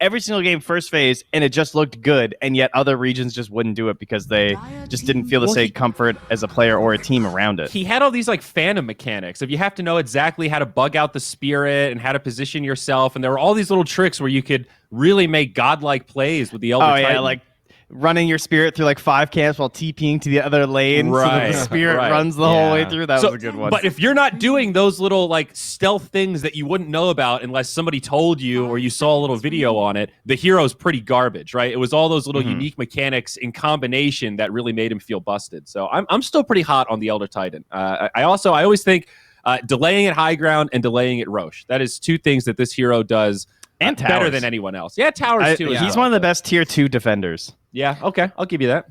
every single game first phase, and it just looked good, and yet other regions just wouldn't do it because they just didn't feel the same comfort as a player or a team around it. He had all these like phantom mechanics. If you have to know exactly how to bug out the spirit and how to position yourself, and there were all these little tricks where you could really make godlike plays with the Elder Titan. Yeah, like running your spirit through like 5 camps while TPing to the other lane so that the spirit runs the whole way through. That was a good one. But if you're not doing those little like stealth things that you wouldn't know about unless somebody told you or you saw a little video on it, the hero's pretty garbage, right? It was all those little unique mechanics in combination that really made him feel busted. So I'm still pretty hot on the Elder Titan. I always think delaying at high ground and delaying at Roche. That is 2 things that this hero does and better than anyone else. Yeah, towers too. He's one of the best tier 2 defenders. Yeah, okay, I'll give you that.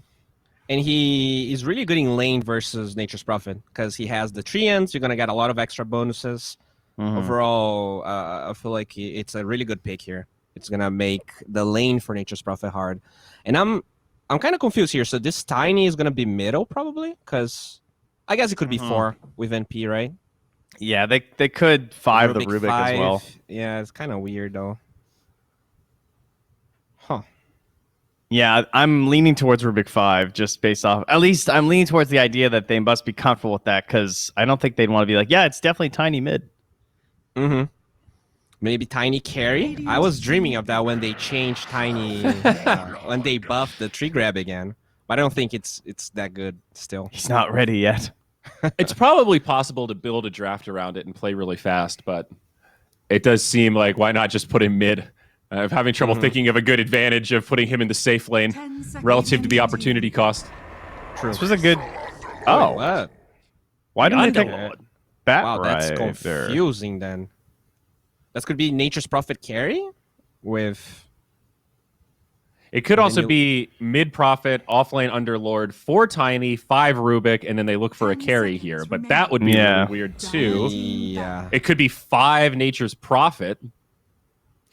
And he is really good in lane versus Nature's Prophet because he has the treants. You're gonna get a lot of extra bonuses. Overall, I feel like it's a really good pick here. It's gonna make the lane for Nature's Prophet hard. And I'm kind of confused here. So this Tiny is gonna be middle probably because I guess it could be 4 with NP, right? Yeah, they could 5 the Rubik as well. Yeah, it's kind of weird though. Huh. Yeah, I'm leaning towards Rubik 5 just based off. At least I'm leaning towards the idea that they must be comfortable with that because I don't think they'd want to be like, yeah, it's definitely Tiny mid. Maybe Tiny carry. I was dreaming of that when they changed Tiny, when they buffed the tree grab again. But I don't think it's that good still. He's not ready yet. It's probably possible to build a draft around it and play really fast, but it does seem like why not just put him mid? I'm having trouble thinking of a good advantage of putting him in the safe lane relative to the opportunity cost. True. This was a good... What? Why didn't they take Bat Wow, that's Rider? confusing then. That could be Nature's Prophet carry with... It could also be mid Prophet, offlane Underlord, 4 Tiny, 5 Rubik, and then they look for a carry here. But that would be really weird too. Yeah. It could be 5 Nature's Prophet.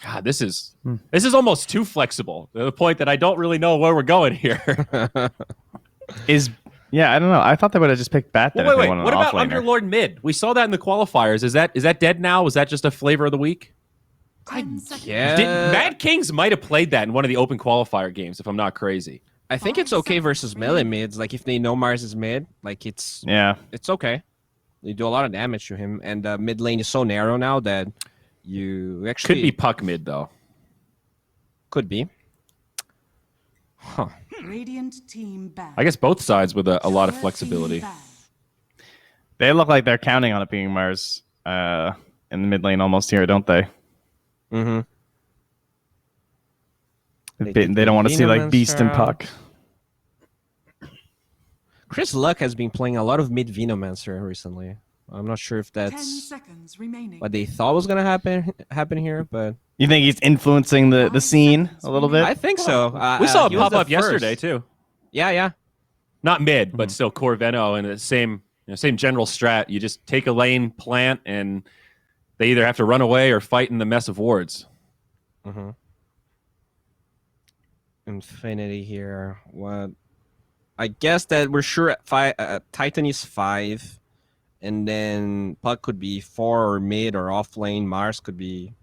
God, this is almost too flexible to the point that I don't really know where we're going here. I don't know. I thought they would have just picked Bat then. Wait. What about Underlord mid? We saw that in the qualifiers. Is that dead now? Was that just a flavor of the week? MadKings might have played that in one of the open qualifier games, if I'm not crazy. I think it's okay versus melee mids. Like if they know Mars is mid, like it's okay. You do a lot of damage to him, and mid lane is so narrow now that you actually could be puck mid though. Could be. Huh. Radiant team back. I guess both sides with a lot of flexibility. They look like they're counting on it being Mars in the mid lane almost here, don't they? They don't want to see like Beast and Puck. Chris Luck has been playing a lot of mid Venomancer recently. I'm not sure if that's what they thought was gonna happen here, but you think he's influencing the scene a little bit? I think so. We saw it pop up yesterday too. Yeah. Not mid, but still core Veno and the same general strat. You just take a lane, plant, and they either have to run away or fight in the mess of wards. Infinity here. What? I guess that we're sure at 5. Titan is 5, and then Puck could be 4 or mid or off lane. Mars could be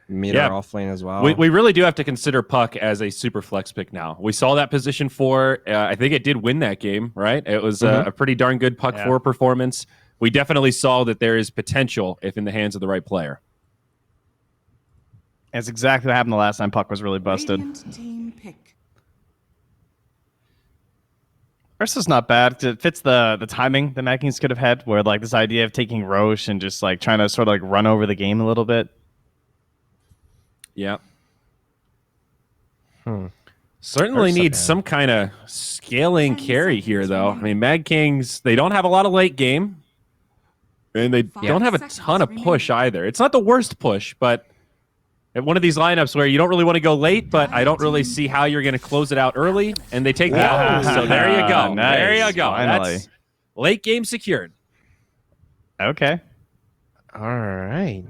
mid or off lane as well. We really do have to consider Puck as a super flex pick now. We saw that position 4. I think it did win that game, right? It was a pretty darn good Puck 4 performance. We definitely saw that there is potential if in the hands of the right player. That's exactly what happened the last time Puck was really busted. Team pick. Ursa's not bad. It fits the timing that MadKings could have had, where like this idea of taking Roche and just like trying to sort of like run over the game a little bit. Yeah. Certainly needs some kind of scaling carry here, though. I mean, MadKings, they don't have a lot of late game, and they don't have a ton of push either. It's not the worst push, but at one of these lineups where you don't really want to go late, but I don't really see how you're going to close it out early, and they take the L. So there you go. Nice. There you go. Finally. That's late game secured. Okay. All right.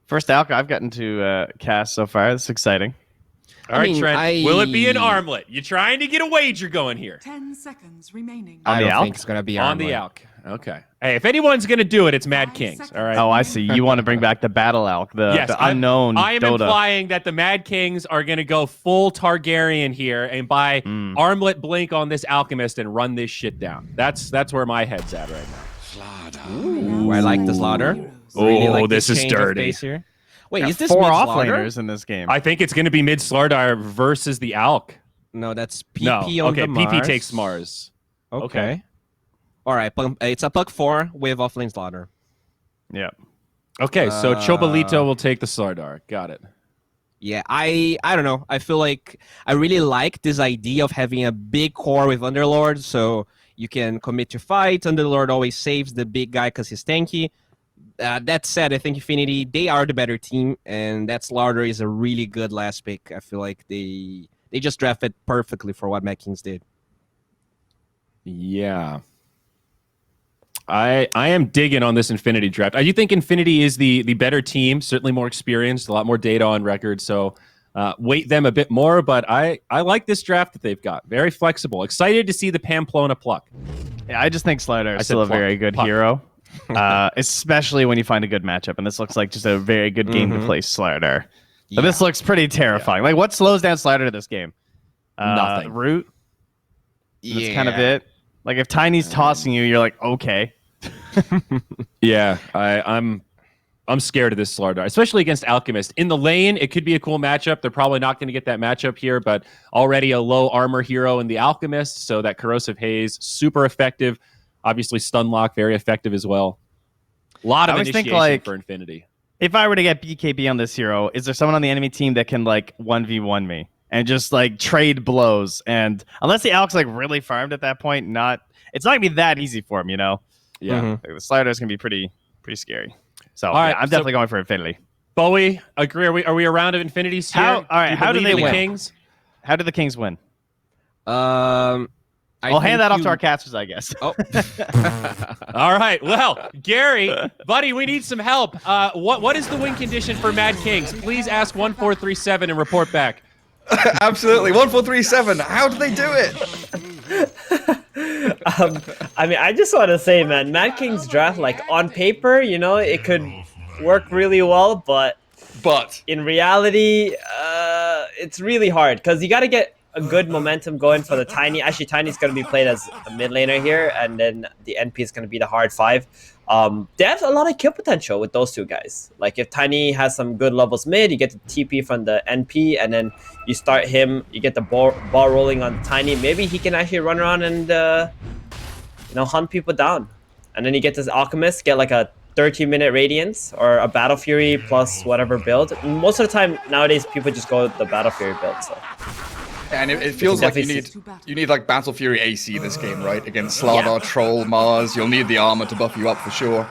First Alka I've gotten to cast so far. This is exciting. All right, mean, Trent. Will it be an armlet? You trying to get a wager going here? 10 seconds remaining. On I the don't Alk? think it's gonna be On the Armlet. Alk. Okay. Hey, if anyone's gonna do it, it's Mad Kings. All right. Oh, I see. You want to bring back the battle Alk, the unknown I am Dota. implying that the Mad Kings are going to go full Targaryen here and buy Armlet Blink on this Alchemist and run this shit down. That's where my head's at right now. Ooh, I like the slaughter. Really like this is change of dirty. pace here. Wait, Got is this 4 mid offlaners in this game. I think it's going to be mid Slardar versus the Alk. No, that's PP No. on Okay, the Mars. PP takes Mars. Okay. All right, it's a Puck 4 with offlane slaughter. Yeah. Okay, so Chobolito will take the Slardar. Got it. Yeah, I don't know. I feel like I really like this idea of having a big core with Underlord, so you can commit to fight. Underlord always saves the big guy because he's tanky. That said, I think Infinity, they are the better team, and that Slaughter is a really good last pick. I feel like they just drafted perfectly for what MadKings did. Yeah. I am digging on this Infinity draft. I do think Infinity is the better team, certainly more experienced, a lot more data on record, so weight them a bit more, but I like this draft that they've got. Very flexible. Excited to see the Pamplona pluck. Yeah, I just think Slider I is said still a pluck. very good Puck. hero, especially when you find a good matchup, and this looks like just a very good game to play Slider. But this looks pretty terrifying. Like, what slows down Slider to this game? Nothing. Root? That's kind of it. Like, if Tiny's tossing you, you're like, okay. Yeah, I'm scared of this Slardar, especially against Alchemist. In the lane, it could be a cool matchup. They're probably not going to get that matchup here, but already a low armor hero in the Alchemist, so that Corrosive Haze, super effective. Obviously, Stunlock, very effective as well. A lot of initiation for Infinity. If I were to get BKB on this hero, is there someone on the enemy team that can, like, 1v1 me and just, like, trade blows? And unless the Alk's, like, really farmed at that point, it's not going to be that easy for him, you know? Yeah. The Slider's going to be pretty scary. So, All right, yeah, I'm definitely going for Infinity. Bowie, agree. Are we a round of Infinities here? How do they the win? Kings? How do the Kings win? I'll I'll hand that off to our casters, I guess. Oh. All right. Well, Gary, buddy, we need some help. What is the win condition for Mad Kings? Please ask 1437 and report back. Absolutely. 1437. How do they do it? I mean, I just want to say, man, Mad King's draft, like, on paper, you know, it could work really well, but in reality, it's really hard because you got to get a good momentum going for the Tiny. Actually, Tiny's going to be played as a mid laner here, and then the NP is going to be the hard 5. They have a lot of kill potential with those two guys. Like, if Tiny has some good levels mid, you get the TP from the NP, and then you start him, you get the ball rolling on Tiny. Maybe he can actually run around and, hunt people down. And then you get this Alchemist, get like a 30-minute Radiance or a Battle Fury plus whatever build. Most of the time, nowadays, people just go with the Battle Fury build, so... And it feels like you need like Battle Fury AC this game, right? Against Slardar, Troll, Mars, you'll need the armor to buff you up for sure.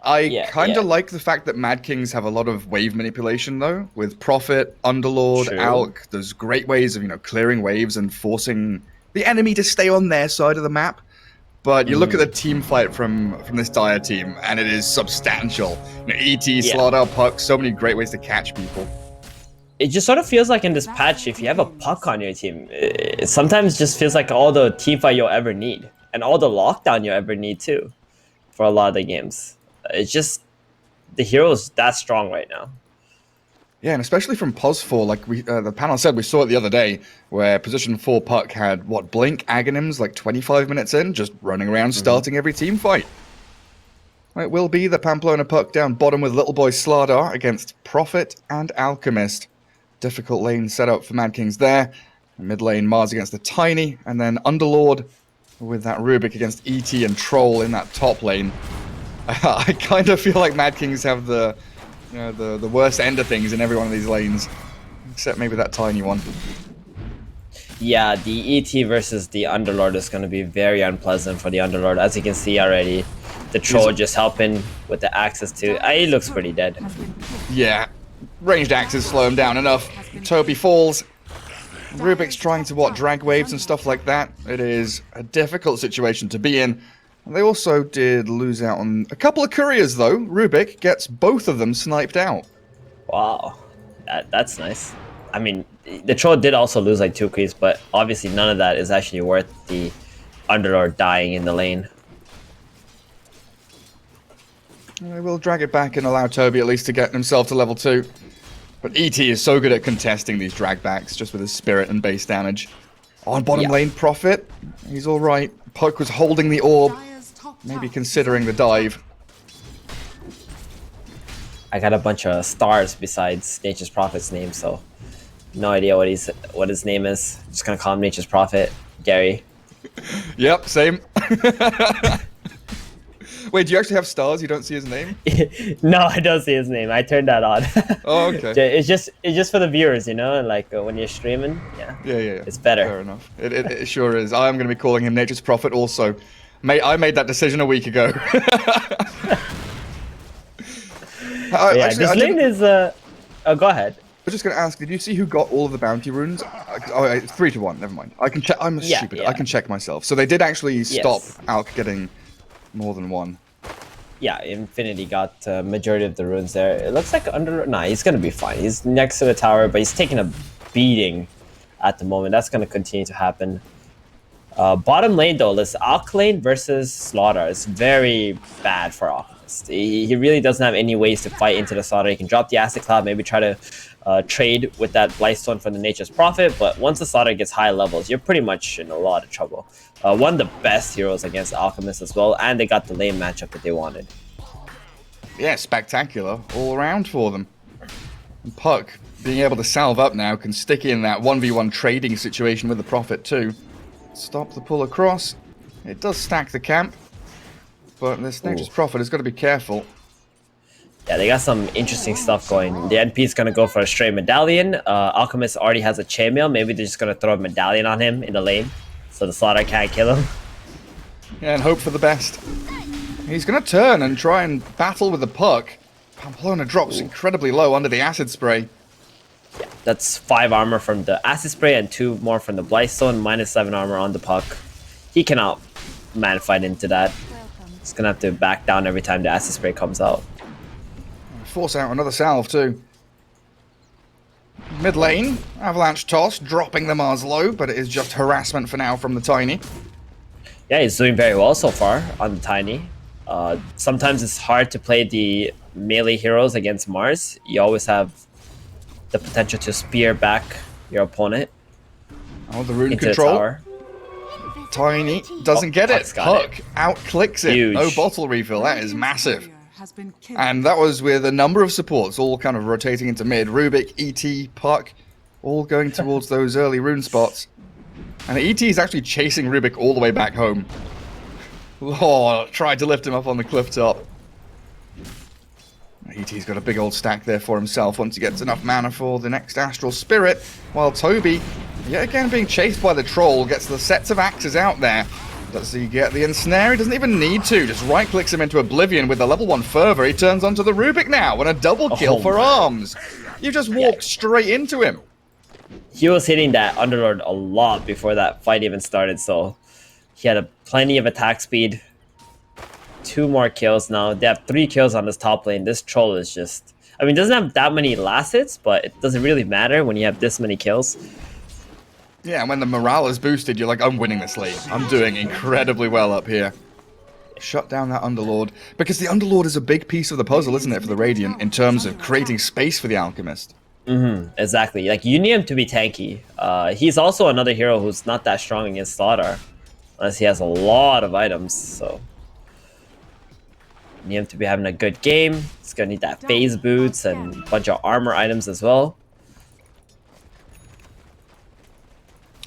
I kind of like the fact that Mad Kings have a lot of wave manipulation though, with Prophet, Underlord, Alk. There's great ways of clearing waves and forcing the enemy to stay on their side of the map. But you look at the team fight from this Dire team, and it is substantial. ET, Slardar, Puck, so many great ways to catch people. It just sort of feels like in this patch, if you have a Puck on your team, it sometimes just feels like all the team fight you'll ever need. And all the lockdown you'll ever need too, for a lot of the games. It's just, the hero's that strong right now. Yeah, and especially from POS4, like the panel said, we saw it the other day, where position 4 Puck had, Blink Aghanims like 25 minutes in, just running around starting every team fight. It will be the Pamplona Puck down bottom with Little Boy Slardar against Prophet and Alchemist. Difficult lane setup for Mad Kings there. Mid lane, Mars against the Tiny, and then Underlord with that Rubik against ET and Troll in that top lane. I kind of feel like Mad Kings have the worst end of things in every one of these lanes, except maybe that Tiny one. Yeah, the ET versus the Underlord is going to be very unpleasant for the Underlord, as you can see already. The Troll just helping with the access to... he looks pretty dead. Yeah. Ranged axes slow him down enough. Toby falls. Rubik's trying to, drag waves and stuff like that. It is a difficult situation to be in. And they also did lose out on a couple of couriers, though. Rubik gets both of them sniped out. Wow. That's nice. I mean, the troll did also lose like 2 creeps, but obviously none of that is actually worth the Underlord dying in the lane. I will drag it back and allow Toby at least to get himself to level 2. But ET is so good at contesting these dragbacks just with his spirit and base damage. On bottom lane, Prophet. He's alright. Puck was holding the orb. Dire's top Maybe tower considering the dive. I got a bunch of stars besides Nature's Prophet's name, so no idea what his name is. Just gonna call him Nature's Prophet, Gary. Yep, same. Wait, do you actually have stars? You don't see his name? No, I don't see his name. I turned that on. Oh, okay. It's just for the viewers, you know, like when you're streaming. Yeah. Yeah. It's better. Fair enough. It sure is. I am going to be calling him Nature's Prophet also. I made that decision a week ago. This lane is oh, go ahead. I was just going to ask, did you see who got all of the bounty runes? Oh, it's 3-1. Never mind. I can check. I'm stupid. Yeah. I can check myself. So they did actually stop Yes. Alk getting more than one. Yeah, Infinity got majority of the runes there. It looks like Nah, he's gonna be fine. He's next to the tower, but he's taking a beating at the moment. That's gonna continue to happen. Bottom lane though, this Alk lane versus Slaughter is very bad for Alchemist. He really doesn't have any ways to fight into the Slaughter. He can drop the Acid Cloud, maybe try to trade with that Blightstone from the Nature's Prophet, but once the Slaughter gets high levels, you're pretty much in a lot of trouble. One of the best heroes against Alchemist as well, and they got the lane matchup that they wanted. Yeah, spectacular all around for them. And Puck, being able to salve up now, can stick in that 1v1 trading situation with the Prophet too. Stop the pull across. It does stack the camp, but this Nature's Prophet has got to be careful. Yeah, they got some interesting stuff going. The NP is going to go for a straight Medallion. Alchemist already has a chainmail. Maybe they're just going to throw a Medallion on him in the lane, so the Slaughter can't kill him. Yeah, and hope for the best. He's going to turn and try and battle with the Puck. Pamplona drops incredibly low under the Acid Spray. That's 5 armor from the Acid Spray and 2 more from the Blightstone, -7 armor on the Puck. He cannot man fight into that. He's going to have to back down every time the Acid Spray comes out. Force out another salve too. Mid lane, Avalanche Toss, dropping the Mars low, but it is just harassment for now from the Tiny. Yeah, he's doing very well so far on the Tiny. Sometimes it's hard to play the melee heroes against Mars. You always have the potential to spear back your opponent Oh, the rune into control. the tower. Tiny doesn't get it. Puck's got Puck out-clicks it. Huge. No bottle refill. That is massive. warrior has been killed. And that was with a number of supports, all kind of rotating into mid. Rubik, ET, Puck, all going towards those early rune spots. And ET is actually chasing Rubik all the way back home. Oh, tried to lift him up on the cliff top. ET's got a big old stack there for himself once he gets enough mana for the next Astral Spirit, while Toby, yet again being chased by the troll, gets the sets of axes out there. Does he get the ensnare? He doesn't even need to, just right-clicks him into oblivion with the level 1 fervor. He turns onto the Rubik now, and a double kill for arms. You just walked straight into him. He was hitting that Underlord a lot before that fight even started, so he had plenty of attack speed. 2 more kills now. They have 3 kills on this top lane. This troll is just... I mean, it doesn't have that many last hits, but it doesn't really matter when you have this many kills. Yeah, and when the morale is boosted, you're like, I'm winning this lane. I'm doing incredibly well up here. Shut down that Underlord. Because the Underlord is a big piece of the puzzle, isn't it, for the Radiant, in terms of creating space for the Alchemist. Exactly. Like, you need him to be tanky. He's also another hero who's not that strong against Slaughter, unless he has a lot of items, so... Need him to be having a good game. He's gonna need that phase boots and a bunch of armor items as well.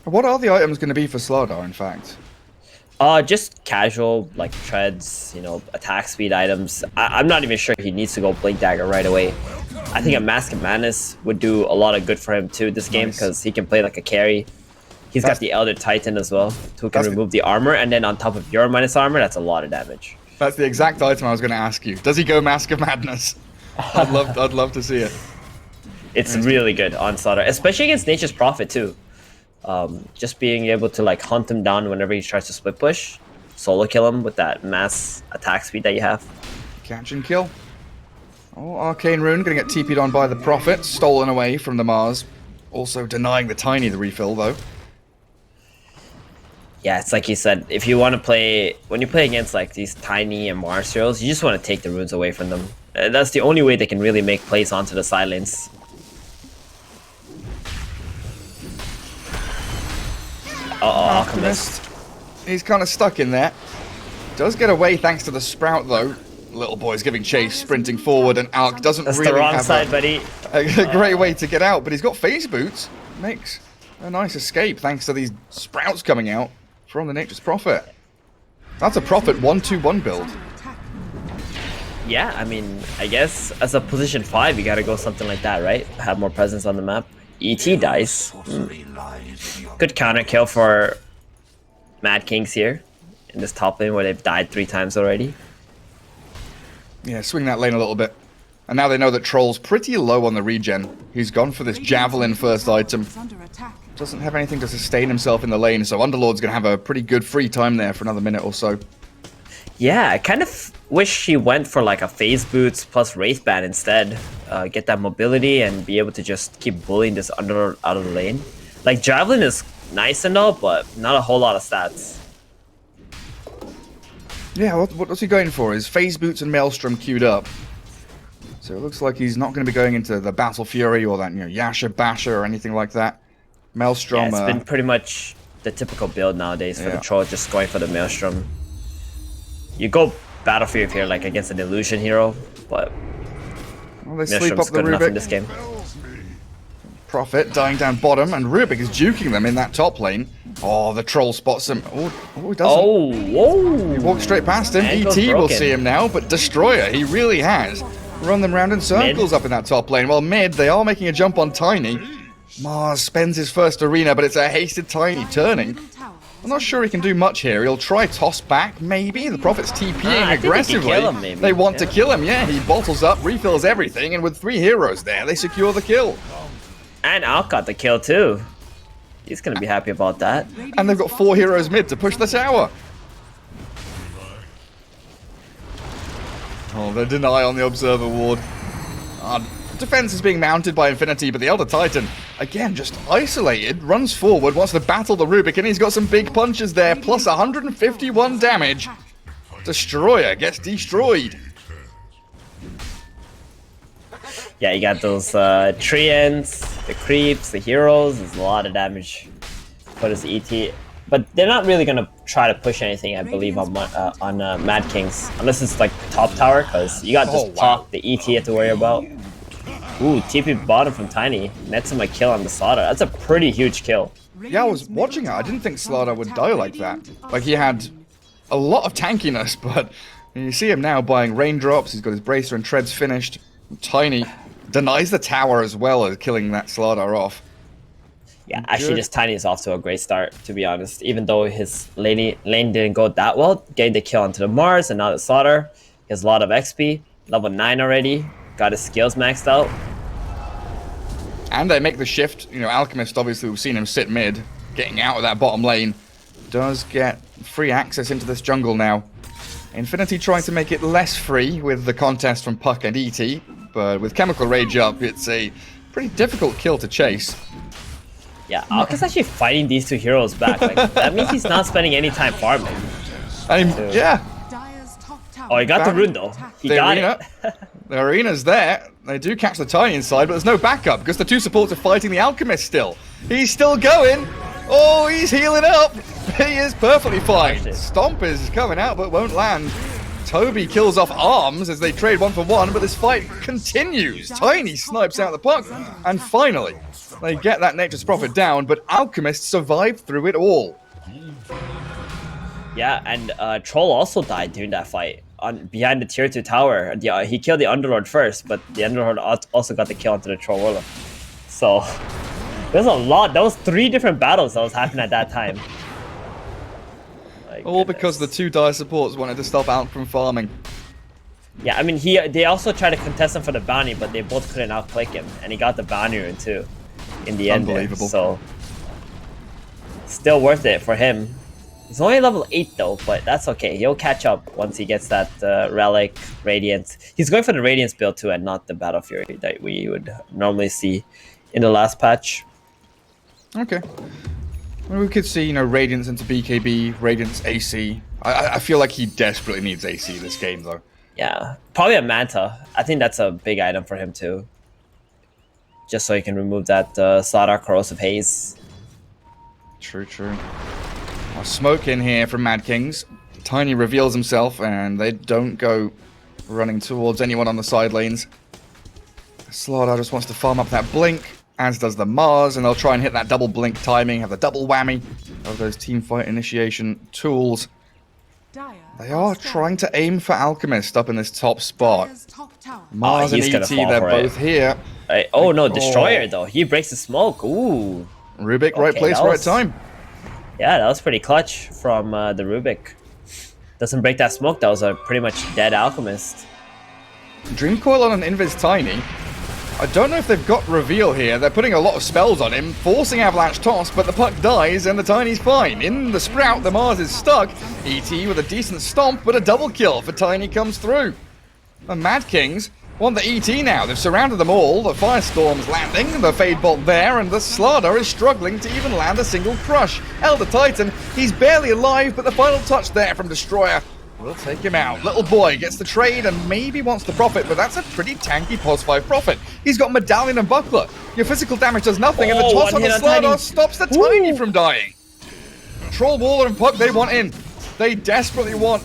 What are the items going to be for Slardar, in fact? Just casual, like treads, you know, attack speed items. I'm not even sure he needs to go Blink Dagger right away. I think a Mask of Madness would do a lot of good for him too this game, because he can play like a carry. He's got the Elder Titan as well, who can remove the armor, and then on top of your minus armor, that's a lot of damage. That's the exact item I was going to ask you. Does he go Mask of Madness? I'd love to see it. It's really good on Slaughter, especially against Nature's Prophet too. Just being able to like hunt him down whenever he tries to split push, solo kill him with that mass attack speed that you have. Catch and kill. Oh, Arcane Rune going to get TP'd on by the Prophet, stolen away from the Mars. Also denying the Tiny the refill, though. Yeah, it's like you said, if you want to play, when you play against like these Tiny and Mars heroes, you just want to take the runes away from them. That's the only way they can really make plays onto the side lanes. Alchemist. He's kind of stuck in there. Does get away thanks to the Sprout, though. Little boy's giving chase, sprinting forward, and Alk doesn't That's really the wrong have side, buddy. a great way to get out, but he's got phase boots. Makes a nice escape thanks to these Sprouts coming out from the Nature's Prophet. That's a Prophet 1-2-1 build. Yeah, I mean, I guess as a position 5, you gotta go something like that, right? Have more presence on the map. ET dies. Good counter kill for MadKings here in this top lane where they've died 3 times already. Yeah, swing that lane a little bit. And now they know that Troll's pretty low on the regen. He's gone for this Javelin first item. Doesn't have anything to sustain himself in the lane, so Underlord's gonna have a pretty good free time there for another minute or so. Yeah, I kind of wish he went for like a phase boots plus Wraith Band instead. Get that mobility and be able to just keep bullying this Underlord out of the lane. Like, Javelin is nice and all, but not a whole lot of stats. Yeah, what's he going for? Is Phase Boots and Maelstrom queued up? So it looks like he's not going to be going into the Battle Fury or that, Yasha Basher or anything like that. Maelstrom... Yeah, it's been pretty much the typical build nowadays for the Troll, just going for the Maelstrom. You go Battle Fury if you're like against an Illusion hero, but well, they sleep up Maelstrom's the good enough in Rubik. this game. Prophet dying down bottom, and Rubik is juking them in that top lane. Oh, the Troll spots him. Oh, he doesn't. Oh, whoa! He walked straight past him. Ankle's ET will broken. see him now, but Destroyer, he really has run them round in circles up in that top lane. Well, mid, they are making a jump on Tiny. Mars spends his first arena, but it's a hasted Tiny turning. I'm not sure he can do much here. He'll try toss back, maybe. The Prophet's TPing I think he can aggressively. kill him, maybe. They want to kill him, yeah. He bottles up, refills everything, and with 3 heroes there, they secure the kill. And Alk got the kill too. He's gonna be happy about that. And they've got 4 heroes mid to push the tower. Oh, the deny on the Observer Ward. Defense is being mounted by Infinity, but the Elder Titan, again, just isolated, runs forward, wants to battle the Rubik, and he's got some big punches there, plus 151 damage. Destroyer gets destroyed. Yeah, you got those treants, the creeps, the heroes. There's a lot of damage for this ET. But they're not really gonna try to push anything, I believe, on MadKings, unless it's like top tower, because you got this top, the ET you have to worry about. Ooh, TP bottom from Tiny. Nets him a kill on the Slaughter. That's a pretty huge kill. Yeah, I was watching it. I didn't think Slaughter would die like that. Like, he had a lot of tankiness, but you see him now buying raindrops. He's got his bracer and treads finished. Tiny denies the tower as well as killing that Slaughter off. Yeah, actually, this Tiny is off to a great start, to be honest. Even though his lane didn't go that well, getting the kill onto the Mars and now the Slaughter. He has a lot of XP. Level 9 already. Got his skills maxed out. And they make the shift. Alchemist, obviously, we've seen him sit mid. Getting out of that bottom lane. Does get free access into this jungle now. Infinity trying to make it less free with the contest from Puck and ET. But with Chemical Rage up, it's a pretty difficult kill to chase. Yeah, Alk is actually fighting these 2 heroes back. Like, that means he's not spending any time farming. Yeah. Oh, he got the rune though. He got it. The arena's there. They do catch the Tiny inside, but there's no backup because the 2 supports are fighting the Alchemist still. He's still going. Oh, he's healing up. He is perfectly fine. Stomp is coming out, but won't land. Toby kills off Arms as they trade 1 for 1, but this fight continues. Tiny snipes out the puck, and finally, they get that Nature's Prophet down, but Alchemist survived through it all. Yeah, and Troll also died during that fight behind the tier 2 tower. He killed the Underlord first, but the Underlord also got the kill onto the Troll Warlock. So there's a lot. That was 3 different battles that was happening at that time. All because the 2 dire supports wanted to stop Alk from farming. Yeah, I mean, they also tried to contest him for the bounty, but they both couldn't outclick him, and he got the bounty rune too in the end. Unbelievable. So still worth it for him. He's only level 8 though, but that's okay. He'll catch up once he gets that Relic, Radiance. He's going for the Radiance build too, and not the Battle Fury that we would normally see in the last patch. Okay. Well, we could see, Radiance into BKB, Radiance AC. I feel like he desperately needs AC this game, though. Yeah, probably a Manta. I think that's a big item for him too. Just so he can remove that Slardar Corrosive Haze. True. A smoke in here from MadKings. Tiny reveals himself, and they don't go running towards anyone on the side lanes. Slardar just wants to farm up that blink, as does the Mars, and they'll try and hit that double blink timing, have the double whammy of those teamfight initiation tools. They are trying to aim for Alchemist up in this top spot. Mars and he's gonna ET, fall they're for it. both here. Oh no, Destroyer though. He breaks the smoke. Ooh. Rubik, right Okay, place, that right was- time. Yeah, that was pretty clutch from the Rubik. Doesn't break that smoke. That was a pretty much dead Alchemist. Dream Coil on an Invis Tiny. I don't know if they've got reveal here. They're putting a lot of spells on him, forcing Avalanche Toss, but the puck dies and the Tiny's fine. In the Sprout, the Mars is stuck. ET with a decent stomp, but a double kill for Tiny comes through. The MadKings want the ET now. They've surrounded them all. The Firestorm's landing, the Fade Bolt there, and the Slardar is struggling to even land a single crush. Elder Titan, he's barely alive, but the final touch there from Destroyer will take him out. Little boy gets the trade and maybe wants the profit, but that's a pretty tanky pos 5 profit. He's got Medallion and Buckler. Your physical damage does nothing, and the Oh, toss one on the hit on Slardar Tiny. stops the Tiny from dying. Troll, Waller, and Puck, they want in. They desperately want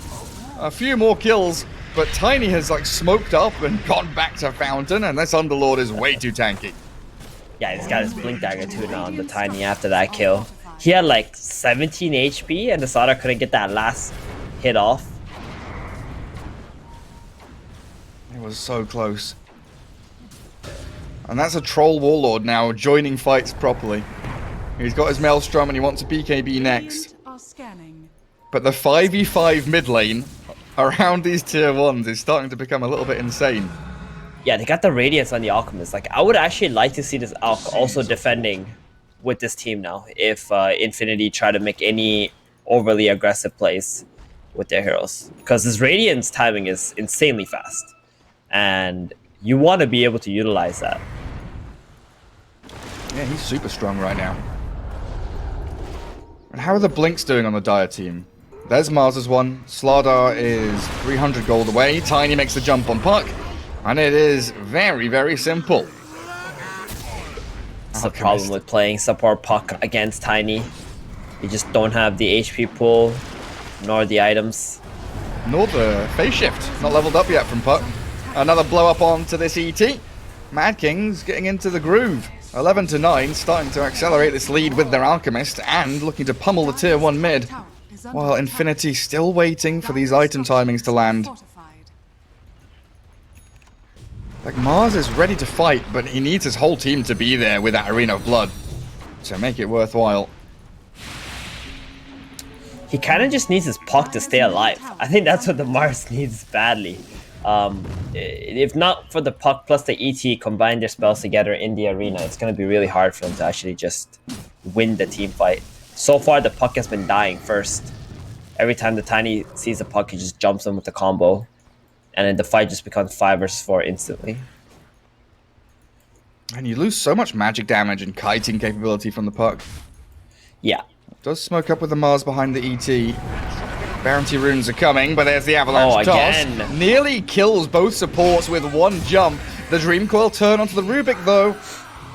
a few more kills, but Tiny has smoked up and gone back to Fountain, and this Underlord is way too tanky. Yeah, he's got his Blink Dagger too now on the Tiny after that kill. He had 17 HP and the Slardar couldn't get that last hit off. It was so close. And that's a Troll Warlord now joining fights properly. He's got his Maelstrom and he wants a BKB next. But the 5v5 mid lane around these tier 1s is starting to become a little bit insane. Yeah, they got the Radiance on the Alchemist. I would actually like to see this Alch also defending with this team now if Infinity try to make any overly aggressive plays with their heroes. Because his Radiance timing is insanely fast. And you want to be able to utilize that. Yeah, he's super strong right now. And how are the Blinks doing on the Dire team? There's Mars's one. Slardar is 300 gold away. Tiny makes the jump on Puck. And it is very, very simple. That's the problem with playing support Puck against Tiny. You just don't have the HP pool, nor the items. Nor the phase shift. Not leveled up yet from Puck. Another blow up onto this ET. MadKings getting into the groove. 11-9, starting to accelerate this lead with their Alchemist and looking to pummel the tier 1 mid. While Infinity still waiting for these item timings to land. Mars is ready to fight, but he needs his whole team to be there with that Arena of Blood to make it worthwhile. He kind of just needs his Puck to stay alive. I think that's what the Mars needs badly. If not for the Puck plus the ET combine their spells together in the arena, it's going to be really hard for them to actually just win the team fight. So far, the Puck has been dying first. Every time the Tiny sees the Puck, he just jumps in with the combo. And then the fight just becomes 5 versus 4 instantly. And you lose so much magic damage and kiting capability from the Puck. Yeah. Does smoke up with the Mars behind the ET. Bounty runes are coming, but there's the Avalanche toss. Again. Nearly kills both supports with one jump. The Dream Coil turn onto the Rubik, though.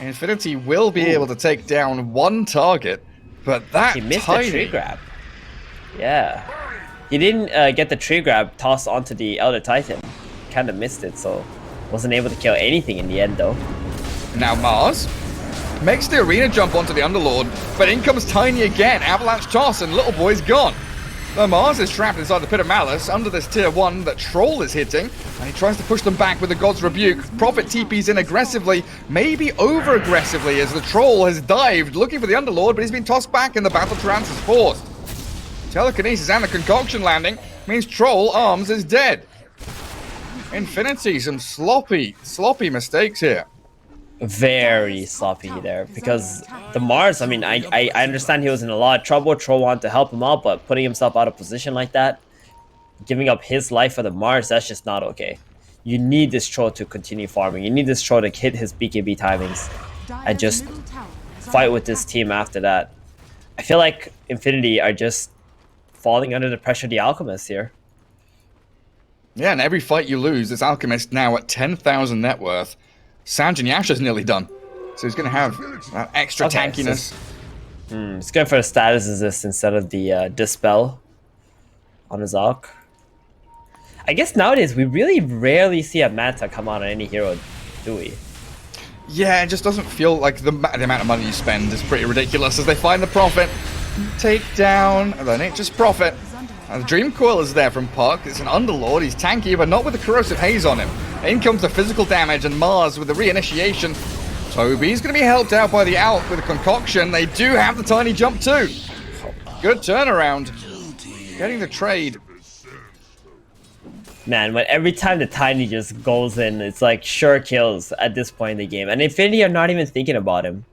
Infinity will be able to take down one target, but that He missed Tiny... the tree grab. Yeah. He didn't get the tree grab tossed onto the Elder Titan. Kind of missed it, so wasn't able to kill anything in the end, though. Now Mars makes the arena jump onto the Underlord, but in comes Tiny again. Avalanche toss, and Little Boy's gone. The Mars is trapped inside the Pit of Malice under this tier 1 that Troll is hitting, and he tries to push them back with the God's Rebuke. Prophet TP's in aggressively, maybe over-aggressively, as the Troll has dived, looking for the Underlord, but he's been tossed back and the Battle Trance is forced. Telekinesis and the Concoction landing means Troll Arms is dead. Infinity, some sloppy mistakes here. Very sloppy there, because the Mars, I understand he was in a lot of trouble. Troll wanted to help him out, but putting himself out of position like that, giving up his life for the Mars, that's just not okay. You need this Troll to continue farming. You need this Troll to hit his BKB timings and just fight with this team after that. I feel like Infinity are just falling under the pressure of the Alchemist here. Yeah, and every fight you lose, this Alchemist now at 10,000 net worth. Sanjin Yasha's nearly done. So he's going to have that extra tankiness. He's going for a status resist instead of the Dispel on his Alch. I guess nowadays we really rarely see a Manta come out on any hero, do we? Yeah, it just doesn't feel like the amount of money you spend is pretty ridiculous as they find the Prophet. Take down the Nature's Prophet. And the Dream Coil is there from Puck. It's an Underlord. He's tanky, but not with the Corrosive Haze on him. In comes the physical damage, and Mars with the reinitiation. Toby's going to be helped out by the Alch with a concoction. They do have the tiny jump too. Good turnaround. Getting the trade. Man, when every time the Tiny just goes in, it's like sure kills at this point in the game. And Infinity are not even thinking about him.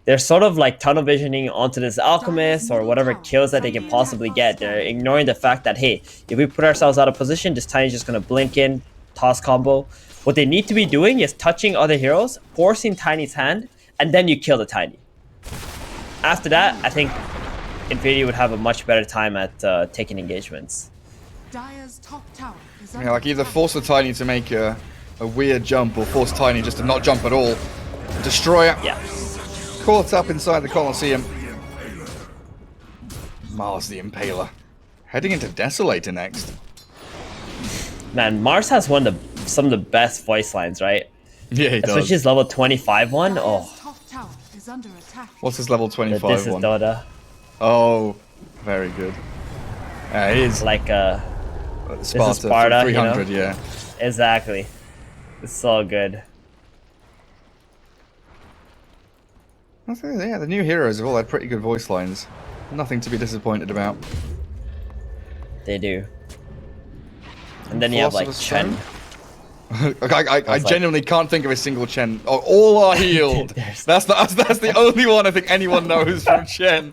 They're sort of like tunnel visioning onto this Alchemist or whatever kills that they can possibly get. They're ignoring the fact that, hey, if we put ourselves out of position, this Tiny's just going to blink in, toss combo. What they need to be doing is touching other heroes, forcing Tiny's hand, and then you kill the Tiny. After that, I think Infinity would have a much better time at taking engagements. Dire's top tower is Yeah, like either force the Tiny to make a weird jump or force Tiny just to not jump at all. Destroyer. Yeah. Caught up inside the Colosseum. Mars the Impaler. Heading into Desolator next. Man, Mars has some of the best voice lines, right? Yeah, he does. Especially his level 25 one. Oh, Dire's top tower is under attack. What's his level 25 this is one? Dota. Oh, very good. It is Like Sparta, Sparta, 300, you know? yeah. Exactly. It's so good. I think, yeah, the new heroes have all had pretty good voice lines. Nothing to be disappointed about. They do. And then you have like Philosopher's Chen. I genuinely can't think of a single Chen. Oh, all are healed. That's the only one I think anyone knows from Chen.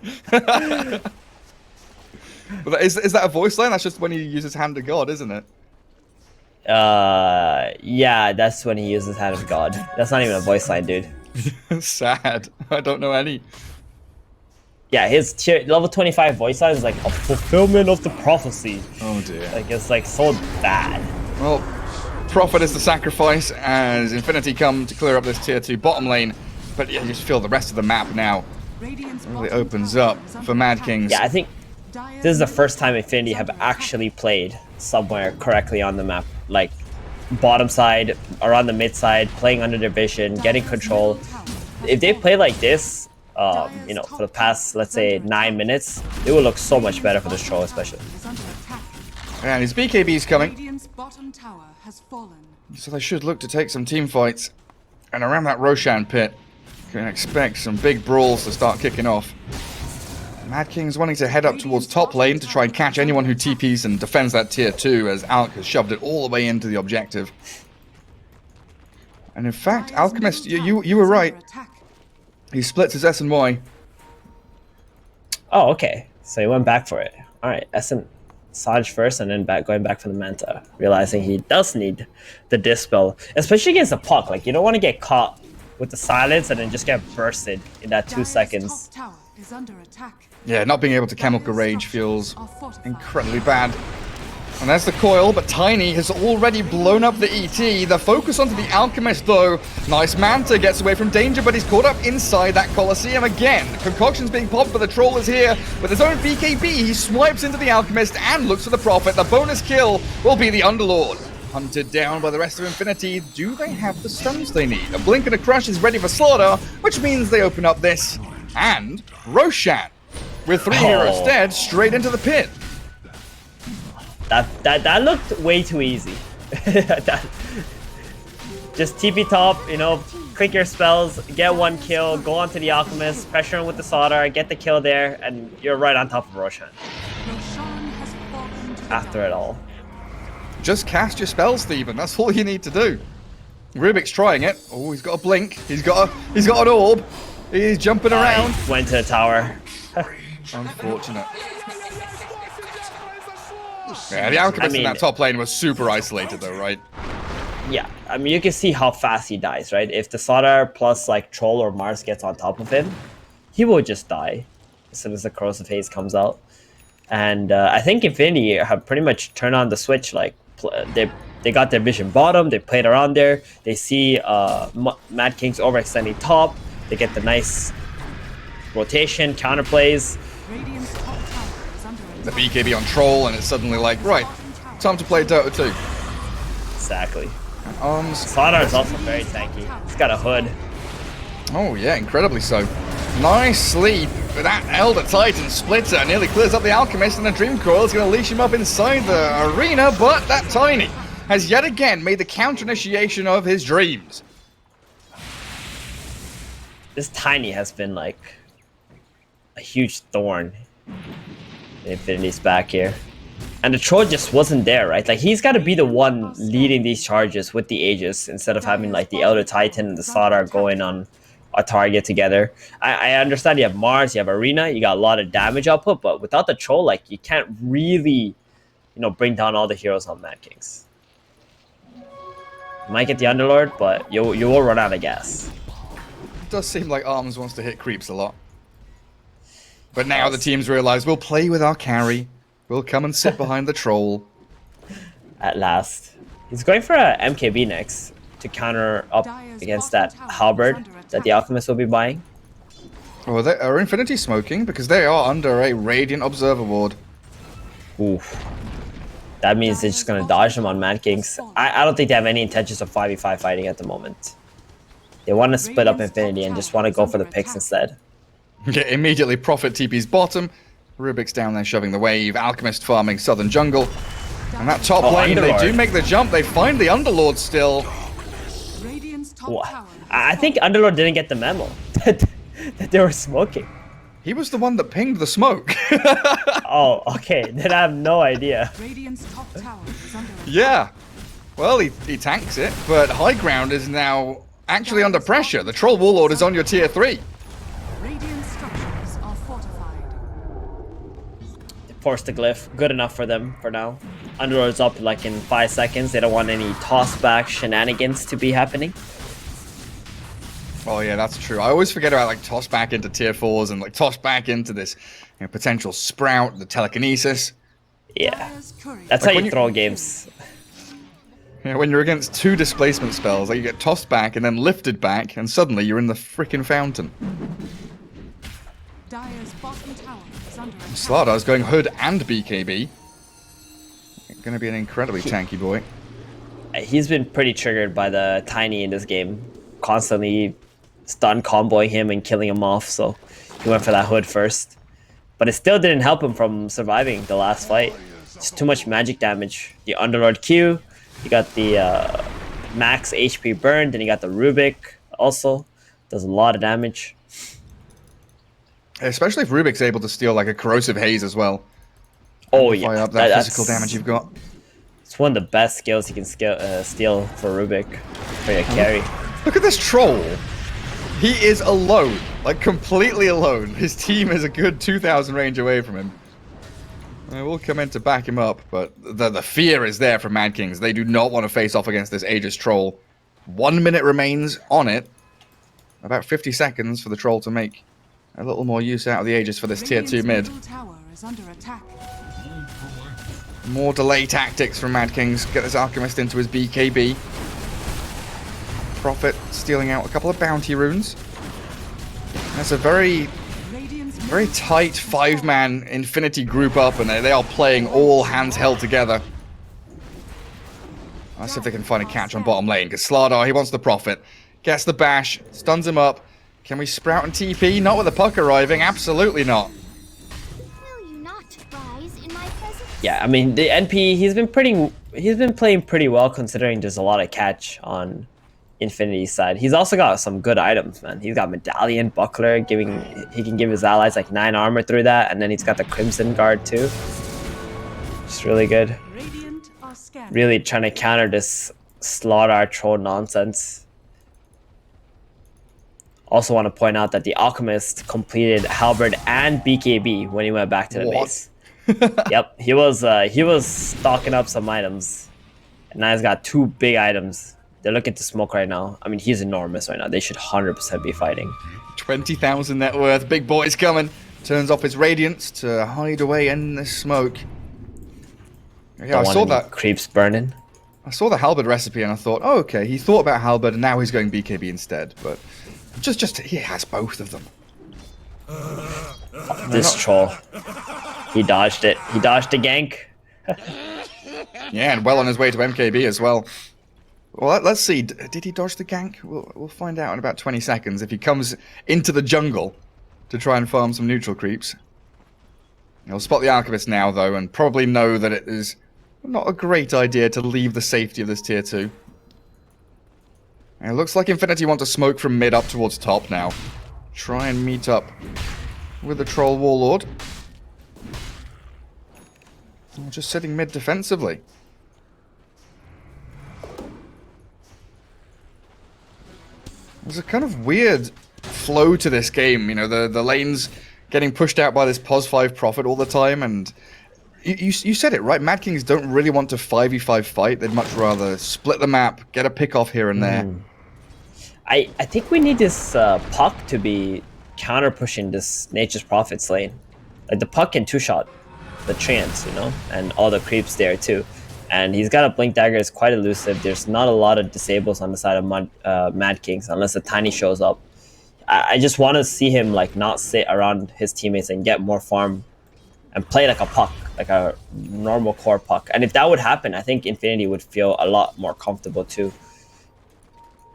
But is that a voice line? That's just when he uses Hand of God, isn't it? Yeah, that's when he uses Hand of God. That's not even a voice line, dude. Sad. I don't know any. Yeah, his level 25 voice line is like a fulfillment of the prophecy. Oh dear. Like it's like so bad. Well, Prophet is the sacrifice as Infinity come to clear up this tier 2 bottom lane. But yeah, you just feel the rest of the map now Radiant's really bottom opens tower up is under for attack. MadKings. Yeah, I think Dire's this is the middle first time tower Infinity is have under attack. actually played somewhere correctly on the map. Like bottom side, around the mid side, playing under their vision, getting control. If they play like this, you know, for the past, let's say, 9 minutes, it will look so much better for this troll, especially. Is under attack. And his BKB's coming. Radiant's bottom tower has fallen. So they should look to take some team fights. And around that Roshan pit, you can expect some big brawls to start kicking off. MadKings wanting to head up towards top lane to try and catch anyone who TPs and defends that tier 2 as Alk has shoved it all the way into the objective. And in fact, Dire's Alchemist, middle you tower were is right. under attack. He splits his S and Y. Oh, okay. So he went back for it. All right, Essence Sanj first, and then going back for the Manta, realizing he does need the Dispel, especially against the Puck. Like, you don't want to get caught with the silence and then just get bursted in that 2 Dire's seconds. top tower is under attack. Yeah, not being able to Chemical Dire's Rage structures feels are fortified. incredibly bad. And there's the coil, but Tiny has already blown up the ET. The focus onto the Alchemist, though. Nice Manta gets away from danger, but he's caught up inside that Colosseum again. Concoction's being popped, but the Troll is here. With his own BKB, he swipes into the Alchemist and looks for the Prophet. The bonus kill will be the Underlord. Hunted down by the rest of Infinity. Do they have the stuns they need? A blink and a crush is ready for slaughter, which means they open up this. And Roshan, with 3 heroes dead, straight into the pit. That looked way too easy. Just TP top, you know, click your spells, get 1 kill, go onto the Alchemist, pressure him with the Solder, get the kill there, and you're right on top of Roshan Roshan has fallen to the after it all. Just cast your spells, Steven. That's all you need to do. Rubik's trying it. Oh, he's got a blink. He's got an orb. He's jumping around. Went to the tower. Unfortunate. Yeah, the Alchemist in that top lane was super isolated, though, right? Yeah, I mean, you can see how fast he dies, right? If the Slaughter plus like Troll or Mars gets on top of him, he will just die as soon as the Corrosive Haze comes out. And I think Infinity have pretty much turned on the switch. Like they got their vision bottom, they played around there. They see MadKings overextending top. They get the nice rotation, counterplays. Radiant's top tower is under The attack. BKB on Troll, and it's suddenly like, right, time to play Dota 2. Exactly. Arms. Slaughter is also very tanky. He's got a hood. Oh yeah, incredibly so. Nicely, that Elder Titan splitter nearly clears up the Alchemist, and the Dream Coil is going to leash him up inside the arena, but that Tiny has yet again made the counter initiation of his dreams. This Tiny has been like a huge thorn in Infinity's back here. And the Troll just wasn't there, right? Like, he's got to be the one leading these charges with the Aegis instead of having like the Elder Titan and the Slaughter going on a target together. I understand you have Mars, you have Arena, you got a lot of damage output, but without the Troll, like, you can't really, bring down all the heroes on MadKings. You might get the Underlord, but you will run out of gas. It does seem like Arms wants to hit creeps a lot. But now the teams realize we'll play with our carry. We'll come and sit behind the Troll. At last. He's going for a MKB next to counter up against that halberd that the Alchemist will be buying. Oh, are Infinity smoking? Because they are under a Radiant Observer Ward. Oof. That means they're just going to dodge them on MadKings. I don't think they have any intentions of 5v5 fighting at the moment. They want to split up Infinity and just want to go for the picks instead. Okay, immediately Prophet TP's bottom. Rubik's down there shoving the wave. Alchemist farming Southern Jungle. And that top lane, Underlord. they do make the jump. They find the Underlord still. Radiant's top Wha- tower. I think Underlord didn't get the memo that they were smoking. He was the one that pinged the smoke. Oh, okay. Then I have no idea. Radiant's top tower is under attack. Yeah. Well, he tanks it, but High Ground is now actually under pressure. The Troll Warlord is on your tier 3. Radiant structures are fortified. They forced the glyph. Good enough for them for now. Underlord's up like in 5 seconds. They don't want any toss-back shenanigans to be happening. Oh yeah, that's true. I always forget about like toss back into tier 4s and like toss back into this potential sprout, the telekinesis. Yeah. Dire's courier. That's Like how when you you- throw games. When you're against 2 displacement spells, like you get tossed back and then lifted back, and suddenly you're in the freaking fountain. Dire's bottom tower is under attack. Slardar's going Hood and BKB. Gonna be an incredibly tanky boy. He's been pretty triggered by the Tiny in this game. Constantly stun comboing him and killing him off, so he went for that Hood first. But it still didn't help him from surviving the last fight. It's too much magic damage. The Underlord Q, you got the max HP burn, then you got the Rubik also. Does a lot of damage. Especially if Rubik's able to steal like a Corrosive Haze as well. Oh Amplify yeah, up that that's- physical damage you've got. It's one of the best skills you can steal for Rubik for your carry. Look at this Troll. He is alone, like completely alone. His team is a good 2,000 range away from him. We'll come in to back him up, but the fear is there from MadKings. They do not want to face off against this Aegis Troll. 1 minute remains on it. About 50 seconds for the Troll to make a little more use out of the Aegis for this tier 2 mid. Radiant's middle tower is under attack. More delay tactics from MadKings. Get this Alchemist into his BKB. Prophet stealing out a couple of bounty runes. That's a very Radiant's very tight 5-man Infinity group up, and they are playing all hands held together. Let's see if they can find a catch on bottom lane, because Slardar, he wants the Prophet. Gets the bash, stuns him up. Can we sprout and TP? Not with the puck arriving, absolutely not. Will you not rise in my presence? Yeah, I mean the NP he's been playing pretty well considering there's a lot of catch on Infinity's side. He's also got some good items, man. He's got Medallion, Buckler, he can give his allies like 9 armor through that, and then he's got the Crimson Guard too. Just really good. Radiant are scanning. Really trying to counter this Slaughter Troll nonsense. Also want to point out that the Alchemist completed Halberd and BKB when he went back to the What? base. Yep, he was stocking up some items. And now he's got 2 big items They're looking to smoke right now. I mean, he's enormous right now. They should 100% be fighting. 20,000 net worth. Big boy's coming. Turns off his radiance to hide away in the smoke. Yeah, I saw that. Creeps burning. I saw the halberd recipe and I thought, oh, okay, he thought about halberd and now he's going BKB instead. But just he has both of them. This troll. He dodged it. He dodged the gank. Yeah, and well on his way to MKB as well. Well, let's see. Did he dodge the gank? We'll find out in about 20 seconds if he comes into the jungle to try and farm some neutral creeps. He'll spot the Alchemist now, though, and probably know that it is not a great idea to leave the safety of this tier 2. And it looks like Infinity want to smoke from mid up towards top now. Try and meet up with the Troll Warlord. Just sitting mid defensively. There's a kind of weird flow to this game, you know, the lanes getting pushed out by this POS 5 Prophet all the time, and you said it, right? MadKings don't really want to 5v5 fight, they'd much rather split the map, get a pick off here and there. I think we need this Puck to be counter-pushing this Nature's Prophet's lane. Like, the Puck can two-shot the Treants, you know, and all the creeps there too. And he's got a Blink Dagger, it's quite elusive. There's not a lot of disables on the side of MadKings unless the Tiny shows up. I just want to see him like not sit around his teammates and get more farm and play like a Puck, like a normal core Puck. And if that would happen, I think Infinity would feel a lot more comfortable too.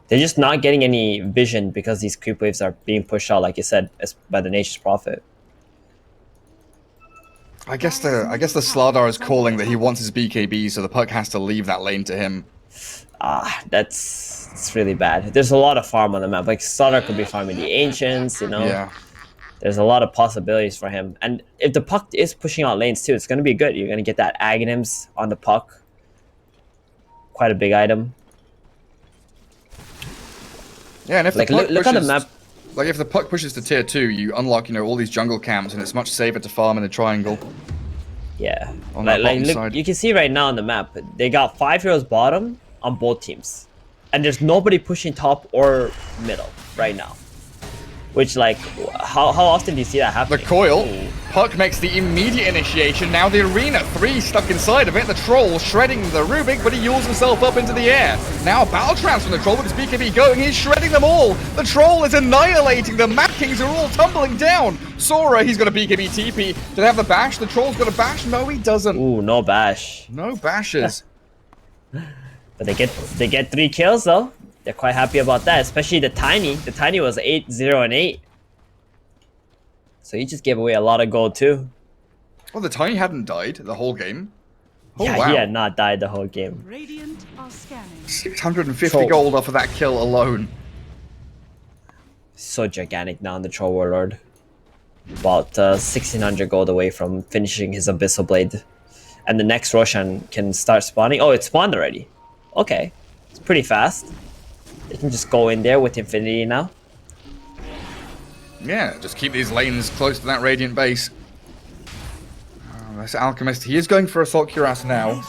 They're just not getting any vision because these creep waves are being pushed out, like you said, by the Nature's Prophet. I guess the Slardar is calling that he wants his BKB, so the Puck has to leave that lane to him. It's really bad. There's a lot of farm on the map. Like, Slardar could be farming the Ancients, you know? Yeah. There's a lot of possibilities for him. And if the Puck is pushing out lanes too, it's going to be good. You're going to get that Aghanims on the Puck. Quite a big item. Yeah, and if like, the Puck look pushes, on the map. Like, if the Puck pushes to tier 2, you unlock, you know, all these jungle camps, and it's much safer to farm in a triangle. Yeah. On that bottom look, side. you can see right now on the map, they got 5 heroes bottom on both teams. And there's nobody pushing top or middle right now. Which, like, how often do you see that happening? The coil. Puck makes the immediate initiation. Now the arena 3 stuck inside of it. The troll shredding the Rubik, but he yules himself up into the air. Now battle trance from the troll with his BKB going. He's shredding them all. The troll is annihilating them. MadKings are all tumbling down. Sora, he's got a BKB TP. Did they have the bash? The troll's got a bash? No, he doesn't. Ooh, no bash. No bashes. But they get 3 kills though. They're quite happy about that, especially the Tiny. The Tiny was 8-0 and 8. So he just gave away a lot of gold too. Well, the Tiny hadn't died the whole game. Oh, yeah, wow. he had not died the whole game. Radiant are scanning. 650 gold off of that kill alone. So gigantic now in the Troll Warlord. About 1600 gold away from finishing his Abyssal Blade. And the next Roshan can start spawning. Oh, it spawned already. Okay. It's pretty fast. They can just go in there with Infinity now. Yeah, just keep these lanes close to that Radiant base. This Alchemist, he is going for Assault Cuirass now.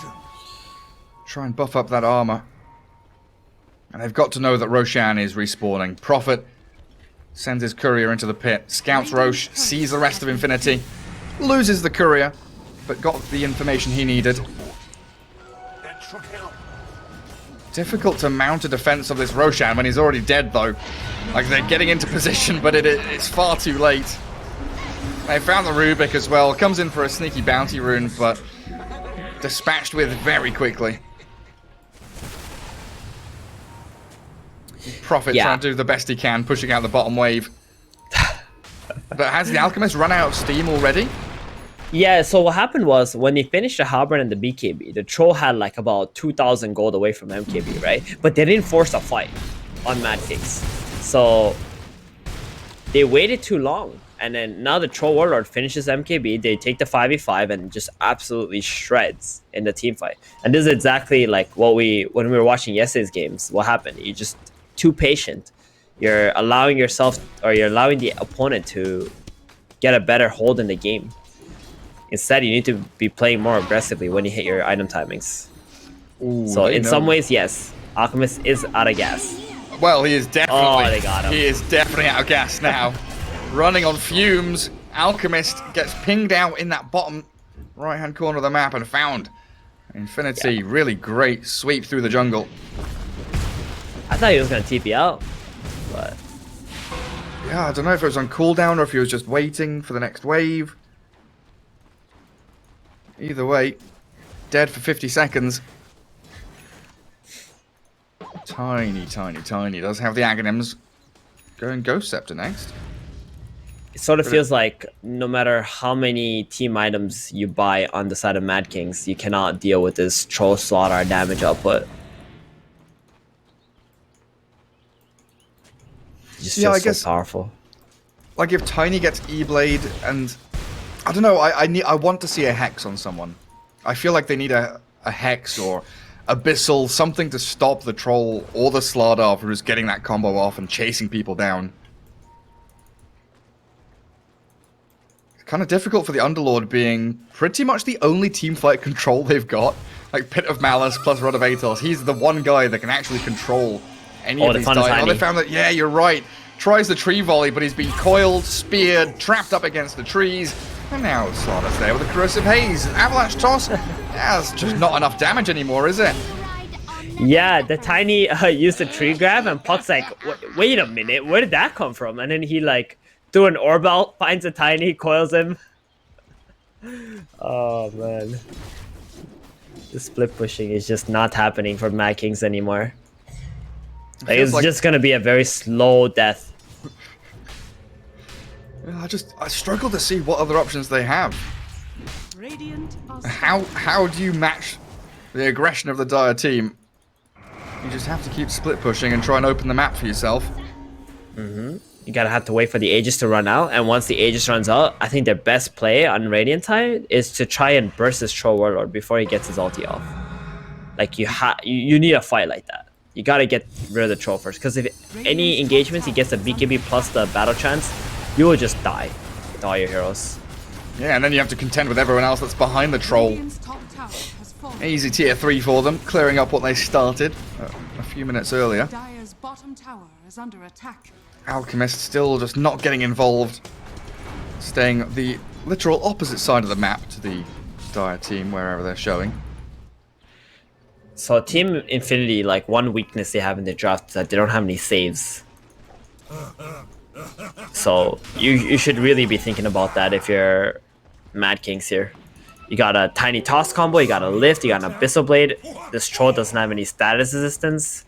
Try and buff up that armor. And they've got to know that Roshan is respawning. Prophet sends his courier into the pit. Scouts Rosh, sees the rest of Infinity. Loses the courier, but got the information he needed. Difficult to mount a defense of this Roshan when he's already dead, though. Like, they're getting into position, but it's far too late. They found the Rubik as well. Comes in for a sneaky bounty rune, but dispatched with very quickly. Prophet trying to do the best he can, pushing out the bottom wave. But has the Alchemist run out of steam already? Yeah, so what happened was, when they finished the Halberd and the BKB, the Troll had like about 2,000 gold away from MKB, right? But they didn't force a fight on MadKings. So they waited too long. And then now the Troll Warlord finishes MKB, they take the 5v5 and just absolutely shreds in the team fight. And this is exactly like when we were watching yesterday's games, what happened. You're just too patient. You're allowing yourself, or you're allowing the opponent to get a better hold in the game. Instead, you need to be playing more aggressively when you hit your item timings. Ooh, so in some ways, yes, Alchemist is out of gas. Well, he is definitely. Oh, they got him. He is definitely out of gas now. Running on fumes. Alchemist gets pinged out in that bottom right-hand corner of the map and found. Infinity, Yeah. really great sweep through the jungle. I thought he was gonna TP out, but Yeah, I don't know if it was on cooldown or if he was just waiting for the next wave. Either way, dead for 50 seconds. Tiny. Does have the Aghanims. Going Ghost Scepter next. it sort of feels like no matter how many team items you buy on the side of MadKings, you cannot deal with this troll slaughter damage output. It just Yeah, feels I guess- so powerful. Like if Tiny gets E-Blade and... I don't know, I want to see a Hex on someone. I feel like they need a Hex or Abyssal, something to stop the Troll or the Slardar from just getting that combo off and chasing people down. It's kind of difficult for the Underlord being pretty much the only teamfight control they've got. Like Pit of Malice plus Rod of Atos. He's the one guy that can actually control any of they these found dives. Oh, Tiny. they found that, yeah, you're right. Tries the tree volley, but he's been coiled, speared, trapped up against the trees. And now Slardar's there with a Corrosive Haze. Avalanche Toss. Yeah, it's just not enough damage anymore, is it? Yeah, the Tiny used a tree grab, and Puck's like, wait a minute, where did that come from? And then he like threw an orb out, finds a Tiny, coils him. Oh man, the split pushing is just not happening for MadKings anymore. Like, feels it's like- just gonna be a very slow death. I struggle to see what other options they have. Radiant are How do you match the aggression of the Dire team? You just have to keep split pushing and try and open the map for yourself. You gotta have to wait for the Aegis to run out, and once the Aegis runs out, I think their best play on Radiant Tide is to try and burst this Troll Warlord before he gets his ulti off. Like you need a fight like that. You gotta get rid of the Troll first, because if any engagements he gets a BKB plus the battle chance, you will just die with all your heroes. Yeah, and then you have to contend with everyone else that's behind the Troll. Radiant's top tower has fallen. Easy tier 3 for them, clearing up what they started a few minutes earlier. Dire's bottom tower is under attack. Alchemist still just not getting involved. Staying the literal opposite side of the map to the Dire team, wherever they're showing. So Team Infinity, like one weakness they have in their draft is that they don't have any saves. So you should really be thinking about that if you're MadKings here. You got a Tiny Toss combo, you got a Lift, you got an Abyssal Blade. This Troll doesn't have any status resistance.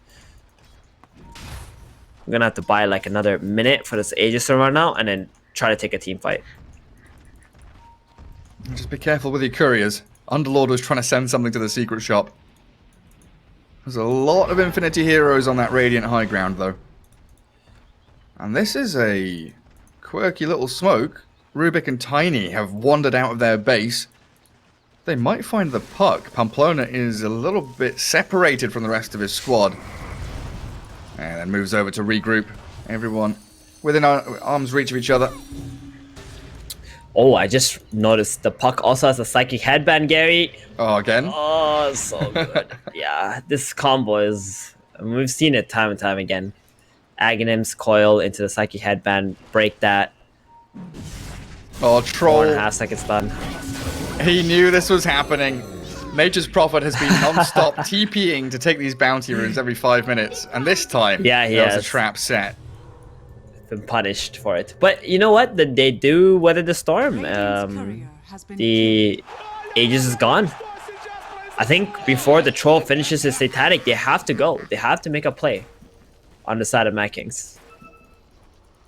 I'm gonna have to buy like another minute for this Aegis to run out and then try to take a team fight. Just be careful with your couriers. Underlord was trying to send something to the secret shop. There's a lot of Infinity heroes on that Radiant high ground, though. And this is a quirky little smoke. Rubik and Tiny have wandered out of their base. They might find the puck. Pamplona is a little bit separated from the rest of his squad. And then moves over to regroup. Everyone within arm's reach of each other. Oh, I just noticed the Puck also has a Psychic Headband, Gary. Oh, again? Oh, so good. Yeah, this combo is... I mean, we've seen it time and time again. Aghanims coil into the Psychic Headband, break that. Oh, 4.5 Troll. seconds done. He knew this was happening. Nature's Prophet has been non-stop TPing to take these bounty runes every 5 minutes. And this time, Yeah, he there was has. a trap set. Been punished for it. But you know what? They do weather the storm. Radiant's courier has been The Aegis is gone. I think before the Troll finishes his Satanic, they have to go. They have to make a play on the side of MadKings.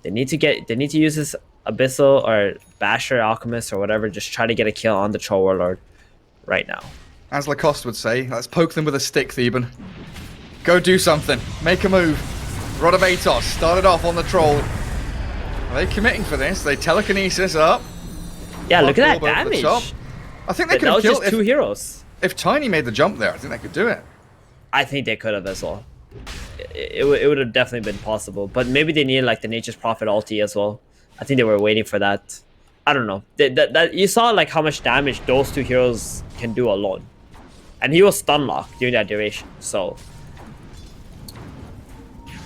They need to use this Abyssal or Basher Alchemist or whatever. Just try to get a kill on the Troll Warlord right now. As Lacoste would say, let's poke them with a stick, Theban. Go do something. Make a move. Rod of Atos started off on the Troll. Are they committing for this? They telekinesis up. Yeah, look at that Orb over the damage. top. I think they That could have was killed just two heroes. if Tiny made the jump there. I think they could do it. I think they could have as well. It would have definitely been possible. But maybe they needed like the Nature's Prophet ulti as well. I think they were waiting for that. I don't know. That you saw like how much damage those two heroes can do alone. And he was stun locked during that duration. So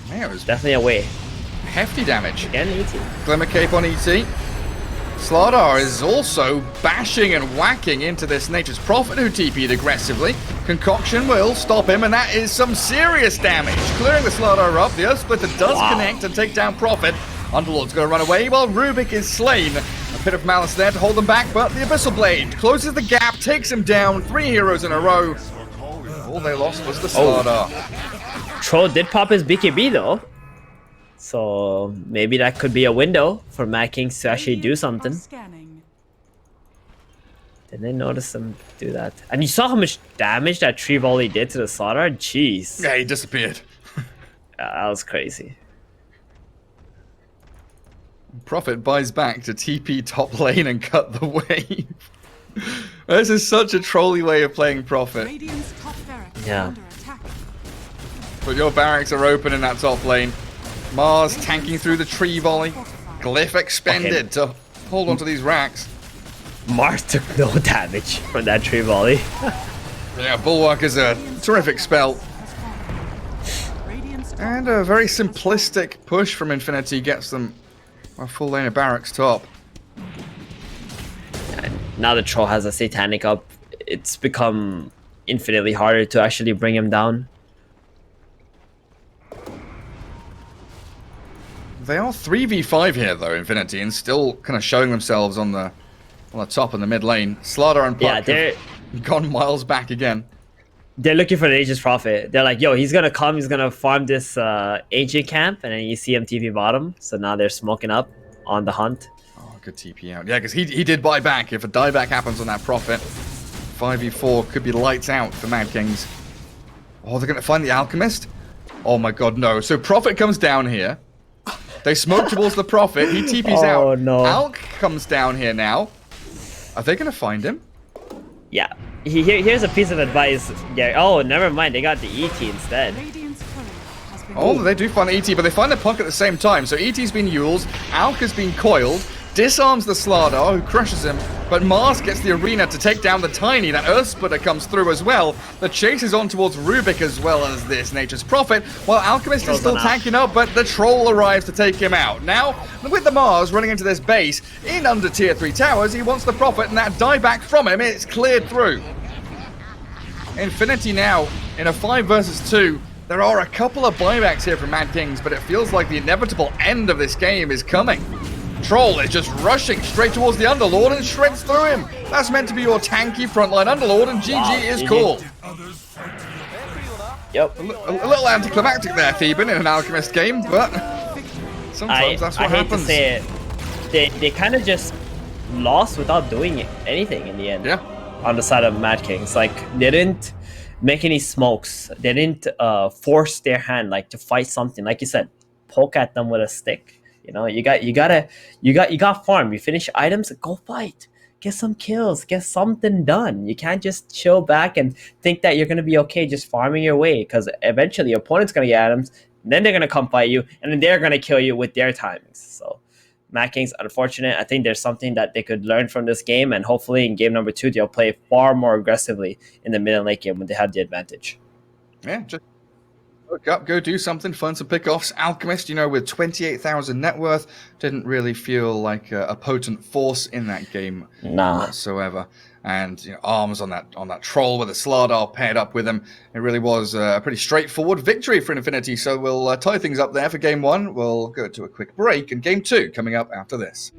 Man, it was Definitely away. hefty damage. Again, ET. Glimmer Cape on ET. Slardar is also bashing and whacking into this Nature's Prophet who TP'd aggressively. Concoction will stop him, and that is some serious damage. Clearing the Slardar up, the Earth Splitter does connect and take down Prophet. Underlord's going to run away while Rubik is slain. A bit of malice there to hold them back, but the Abyssal Blade closes the gap, takes him down. 3 heroes in a row. All they lost was the Slardar. Troll did pop his BKB though. So maybe that could be a window for MadKings to actually do something. Didn't notice him do that. And you saw how much damage that tree volley did to the Slardar? Jeez. Yeah, he disappeared. That was crazy. Prophet buys back to TP top lane and cut the wave. This is such a trolly way of playing Prophet. Yeah. But your barracks are open in that top lane. Mars tanking through the tree volley. Glyph expended to hold onto these racks. Mars took no damage from that tree volley. Yeah, Bulwark is a terrific spell. And a very simplistic push from Infinity gets them a full lane of barracks top. And now the troll has a satanic up. It's become infinitely harder to actually bring him down. They are 3v5 here though, Infinity, and still kind of showing themselves on the top and the mid lane. Slardar and Puck have gone miles back again. They're looking for the Nature's Prophet. They're like, yo, he's gonna come, he's gonna farm this ancient camp, and then you see him TP bottom. So now they're smoking up on the hunt. Oh, good TP out. Yeah, because he did buy back. If a dieback happens on that Prophet, 5v4 could be lights out for MadKings. Oh, they're gonna find the Alchemist? Oh my god, no. So Prophet comes down here. They smoke towards the Prophet. He TP's out. Oh no. Alk comes down here now. Are they gonna find him? Yeah. Here's a piece of advice, Gary. Oh, never mind. They got the ET instead. Oh, they do find the ET, but they find the Puck at the same time. So ET's been Yules, Alk has been coiled, disarms the Slardar, who crushes him, but Mars gets the arena to take down the Tiny. That Earth Splitter comes through as well. The chase is on towards Rubik as well as this Nature's Prophet, while Alchemist is still tanking up, but the Troll arrives to take him out. Now, with the Mars running into this base, in under tier 3 towers, he wants the Prophet, and that dieback from him, it's cleared through. Infinity now, in a 5 versus 2, there are a couple of buybacks here from MadKings, but it feels like the inevitable end of this game is coming. Troll is just rushing straight towards the Underlord and shreds through him. That's meant to be your tanky frontline Underlord, and GG is cool. Yep. A little anticlimactic there, Theban, in an Alchemist game, but sometimes that's what happens. I hate to say it. They kind of just lost without doing anything in the end. Yeah. On the side of MadKings, like they didn't make any smokes. They didn't force their hand like to fight something. Like you said, poke at them with a stick. You know, you got farm. You finish items, go fight. Get some kills. Get something done. You can't just chill back and think that you're gonna be okay just farming your way, because eventually your opponent's gonna get items, and then they're gonna come fight you, and then they're gonna kill you with their timings. So MadKings, unfortunate. I think there's something that they could learn from this game, and hopefully in game number 2 they'll play far more aggressively in the mid and late game when they have the advantage. Yeah, just look up, go do something, find some pickoffs. Alchemist, you know, with 28,000 net worth, didn't really feel like a potent force in that game whatsoever. And you know, arms on that troll with a Slardar paired up with him. It really was a pretty straightforward victory for Infinity. So we'll tie things up there for game 1. We'll go to a quick break, and game 2 coming up after this.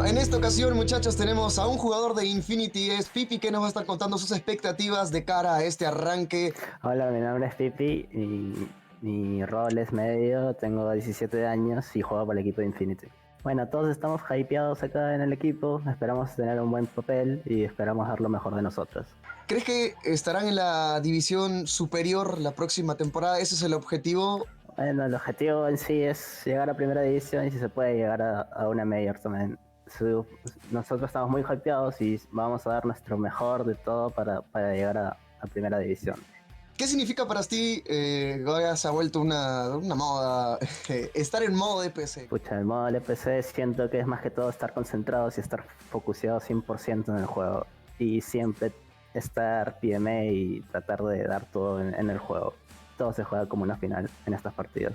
en esta ocasión, muchachos, tenemos a un jugador de Infinity, es Pipi, que nos va a estar contando sus expectativas de cara a este arranque. Hola, mi nombre es Pipi y mi rol es medio, tengo 17 años y juego para el equipo de Infinity. Bueno, todos estamos hypeados acá en el equipo, esperamos tener un buen papel y esperamos dar lo mejor de nosotros. ¿Crees que estarán en la división superior la próxima temporada? ¿Ese es el objetivo? Bueno, el objetivo en sí es llegar a primera división y si se puede llegar a una mayor también. Nosotros estamos muy hypeados y vamos a dar nuestro mejor de todo para llegar a primera división. ¿Qué significa para ti, Goya se ha vuelto una moda, estar en modo DPC? Pucha, el modo DPC siento que es más que todo estar concentrados y estar focuseados 100% en el juego. Y siempre estar PMA y tratar de dar todo en el juego. Todo se juega como una final en estas partidas.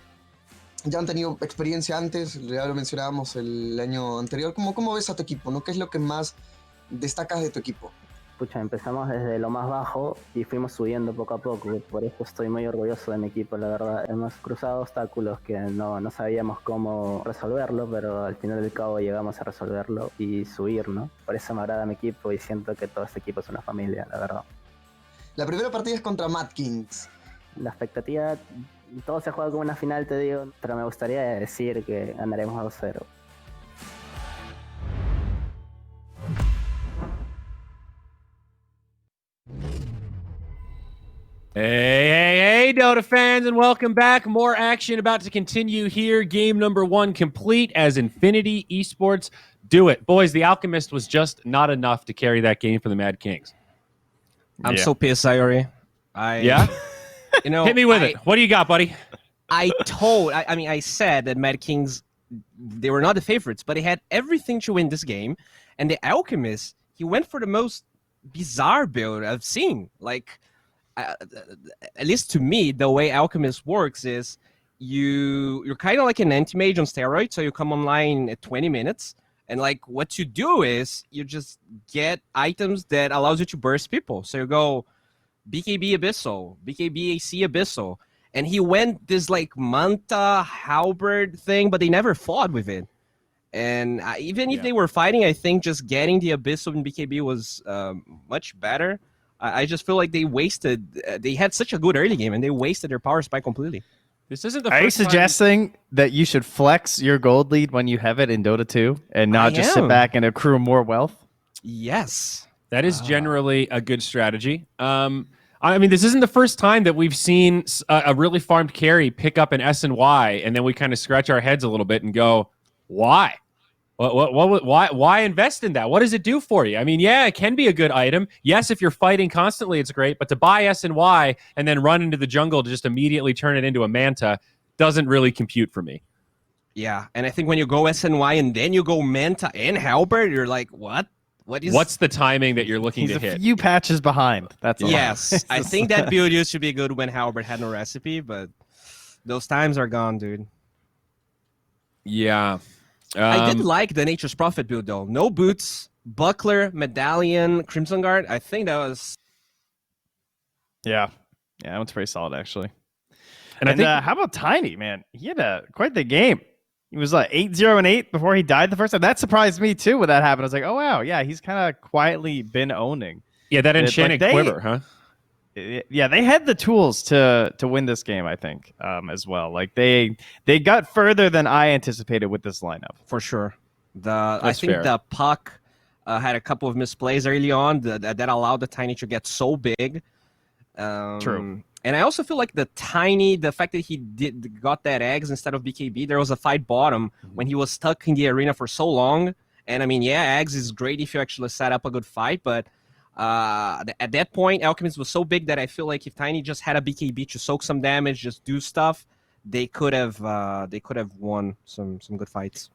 Ya han tenido experiencia antes, ya lo mencionábamos el año anterior. ¿Cómo ves a tu equipo, no? ¿Qué es lo que más destacas de tu equipo? Pucha, empezamos desde lo más bajo y fuimos subiendo poco a poco. Por eso estoy muy orgulloso de mi equipo, la verdad. Hemos cruzado obstáculos que no sabíamos cómo resolverlo, pero al final del cabo llegamos a resolverlo y subir, ¿no? Por eso me agrada mi equipo y siento que todo este equipo es una familia, la verdad. La primera partida es contra MadKings. La expectativa, todo se juega como una final, te digo, pero me gustaría decir que ganaremos 2-0. Hey, Dota fans, and welcome back. More action about to continue here. Game number 1 complete as Infinity Esports do it. Boys, the Alchemist was just not enough to carry that game for the MadKings. I'm so pissed, Iori. Yeah? You know, Hit me with it. What do you got, buddy? I said that MadKings, they were not the favorites, but they had everything to win this game. And the Alchemist, he went for the most bizarre build I've seen. Like, at least to me, the way Alchemist works is you're kind of like an anti-mage on steroids. So you come online at 20 minutes. And like what you do is you just get items that allows you to burst people. So you go BKB Abyssal, BKB AC Abyssal. And he went this like Manta Halberd thing, but they never fought with it. And even if they were fighting, I think just getting the Abyssal in BKB was much better. I just feel like they wasted. They had such a good early game, and they wasted their power spike completely. This isn't the Are you first time- suggesting that you should flex your gold lead when you have it in Dota 2 and not just sit back and accrue more wealth? Yes. That is generally a good strategy. I mean, this isn't the first time that we've seen a really farmed carry pick up an S and Y, and then we kind of scratch our heads a little bit and go, why? Why invest in that? What does it do for you? I mean, yeah, it can be a good item. Yes, if you're fighting constantly, it's great. But to buy S and Y and then run into the jungle to just immediately turn it into a Manta doesn't really compute for me. Yeah, and I think when you go SNY and then you go Manta and Halberd, you're like, what? What's the timing that you're looking to hit? A few patches behind. That's all. Yes, I think that build used to be good when Halberd had no recipe, but those times are gone, dude. Yeah. I did like the Nature's Prophet build, though. No boots, buckler, medallion, Crimson Guard. I think that was... Yeah, that one's pretty solid, actually. And I think... how about Tiny, man? He had quite the game. He was like 8-0-8 before he died the first time. That surprised me, too, when that happened. I was like, oh, wow, yeah, he's kind of quietly been owning. Yeah, that enchanted quiver, huh? Yeah, they had the tools to win this game, I think, as well. Like they got further than I anticipated with this lineup. For sure. I think fair. the Puck had a couple of misplays early on that allowed the Tiny to get so big. True. And I also feel like the fact that he got that eggs instead of BKB, there was a fight bottom when he was stuck in the arena for so long. And I mean, yeah, eggs is great if you actually set up a good fight, but at that point, Alchemist was so big that I feel like if Tiny just had a BKB to soak some damage, just do stuff, they could have won some good fights.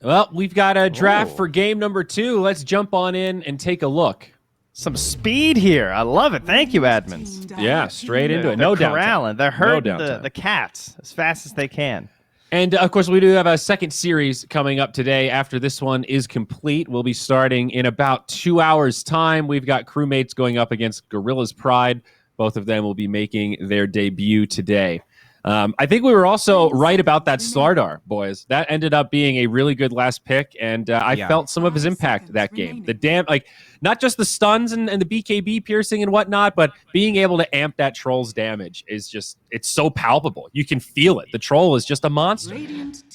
Well, we've got a draft for game number 2. Let's jump on in and take a look. Some speed here. I love it. Thank you, admins. Yeah, straight into it. No They're downtime. corralling. They're herding No downtime. the cats as fast as they can. And, of course, we do have a second series coming up today after this one is complete. We'll be starting in about 2 hours' time. We've got crewmates going up against Gorilla's Pride. Both of them will be making their debut today. I think we were also right about that Slardar, boys. That ended up being a really good last pick, and I felt some of his impact that game. The not just the stuns and the BKB piercing and whatnot, but being able to amp that troll's damage is just, it's so palpable. You can feel it. The troll is just a monster.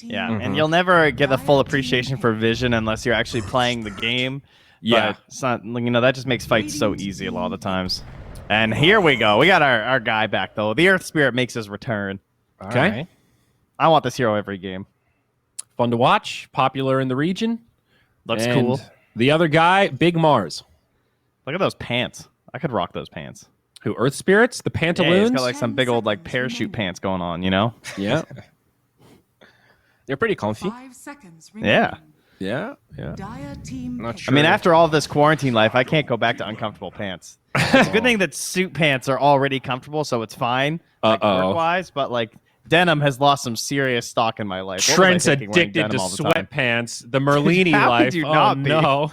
Yeah, and you'll never get the full appreciation for Vision unless you're actually playing the game. Yeah. But it's not, that just makes fights so easy a lot of the times. And here we go. We got our guy back, though. The Earth Spirit makes his return. Okay. Alright. I want this hero every game. Fun to watch. Popular in the region. Looks And cool. The other guy, Big Mars. Look at those pants. I could rock those pants. Who, Earth Spirits? The Yeah, pantaloons? he's got like some big old like parachute pants going on, you know? Yeah. They're pretty comfy. 5 seconds Yeah. Yeah. Yeah. Dire team Not pick. sure. I mean, after all this quarantine life, I can't go back to uncomfortable pants. It's a good thing that suit pants are already comfortable, so it's fine, like work-wise. But like denim has lost some serious stock in my life. What was I Trent's thinking wearing addicted to denim all the time? sweatpants. The Merlini How could life. you Oh, not be? no.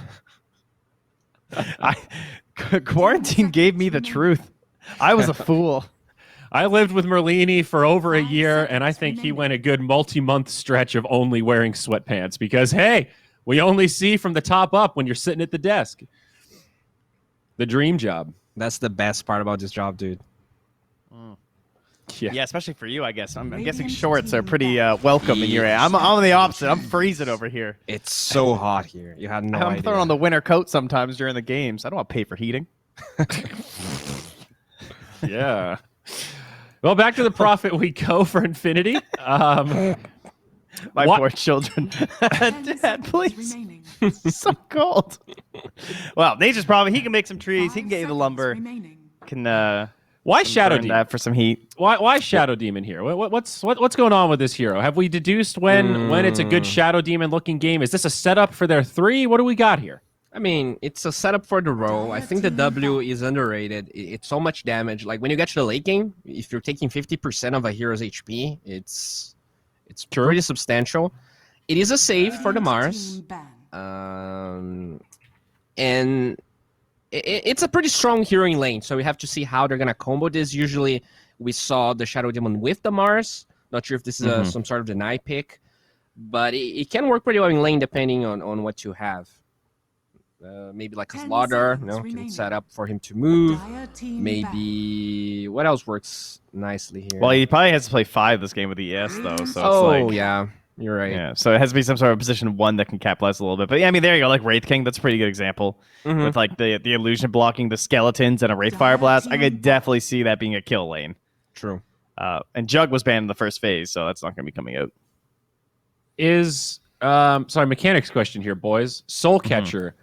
Quarantine gave me the truth. I was a fool. I lived with Merlini for over a year, and I think he went a good multi-month stretch of only wearing sweatpants because, hey, we only see from the top up when you're sitting at the desk. The dream job. That's the best part about this job, dude. Yeah. Yeah, especially for you, I guess. I'm guessing shorts are pretty welcome in your area. I'm the opposite. I'm freezing over here. It's so hot here. You had no idea. I'm throwing on the winter coat sometimes during the games. I don't want to pay for heating. Yeah. Well, back to the profit we go for Infinity. My What? poor children. 10 Dad, seconds please. remaining. It's so cold. Well, Nature's probably he can make some trees. 5 He can get you the seconds lumber. remaining. Can Why Shadow burn Demon? that for some heat. Why Shadow Demon here? What's going on with this hero? Have we deduced when it's a good Shadow Demon looking game? Is this a setup for their 3? What do we got here? I mean, it's a setup for the role. I think the W is underrated. It's so much damage. Like when you get to the late game, if you're taking 50% of a hero's HP, it's pretty substantial. It is a save for the Mars. Team ban. And it's a pretty strong hero in lane, so we have to see how they're gonna combo this. Usually, we saw the Shadow Demon with the Mars. Not sure if this is some sort of deny pick, but it can work pretty well in lane depending on what you have. Maybe like a 10 Slaughter, seconds can remaining. set up for him to move. Dire team Maybe what else works nicely here? Well, he probably has to play 5 this game with ES though. So it's like, yeah, you're right. yeah. So it has to be some sort of position 1 that can capitalize a little bit. But yeah, I mean, there you go. Like Wraith King, that's a pretty good example with like the illusion blocking the skeletons and a Wraith Fire Blast. I could definitely see that being a kill lane. True. And Jug was banned in the first phase, so that's not going to be coming out. Is sorry, mechanics question here, boys. Soul Catcher.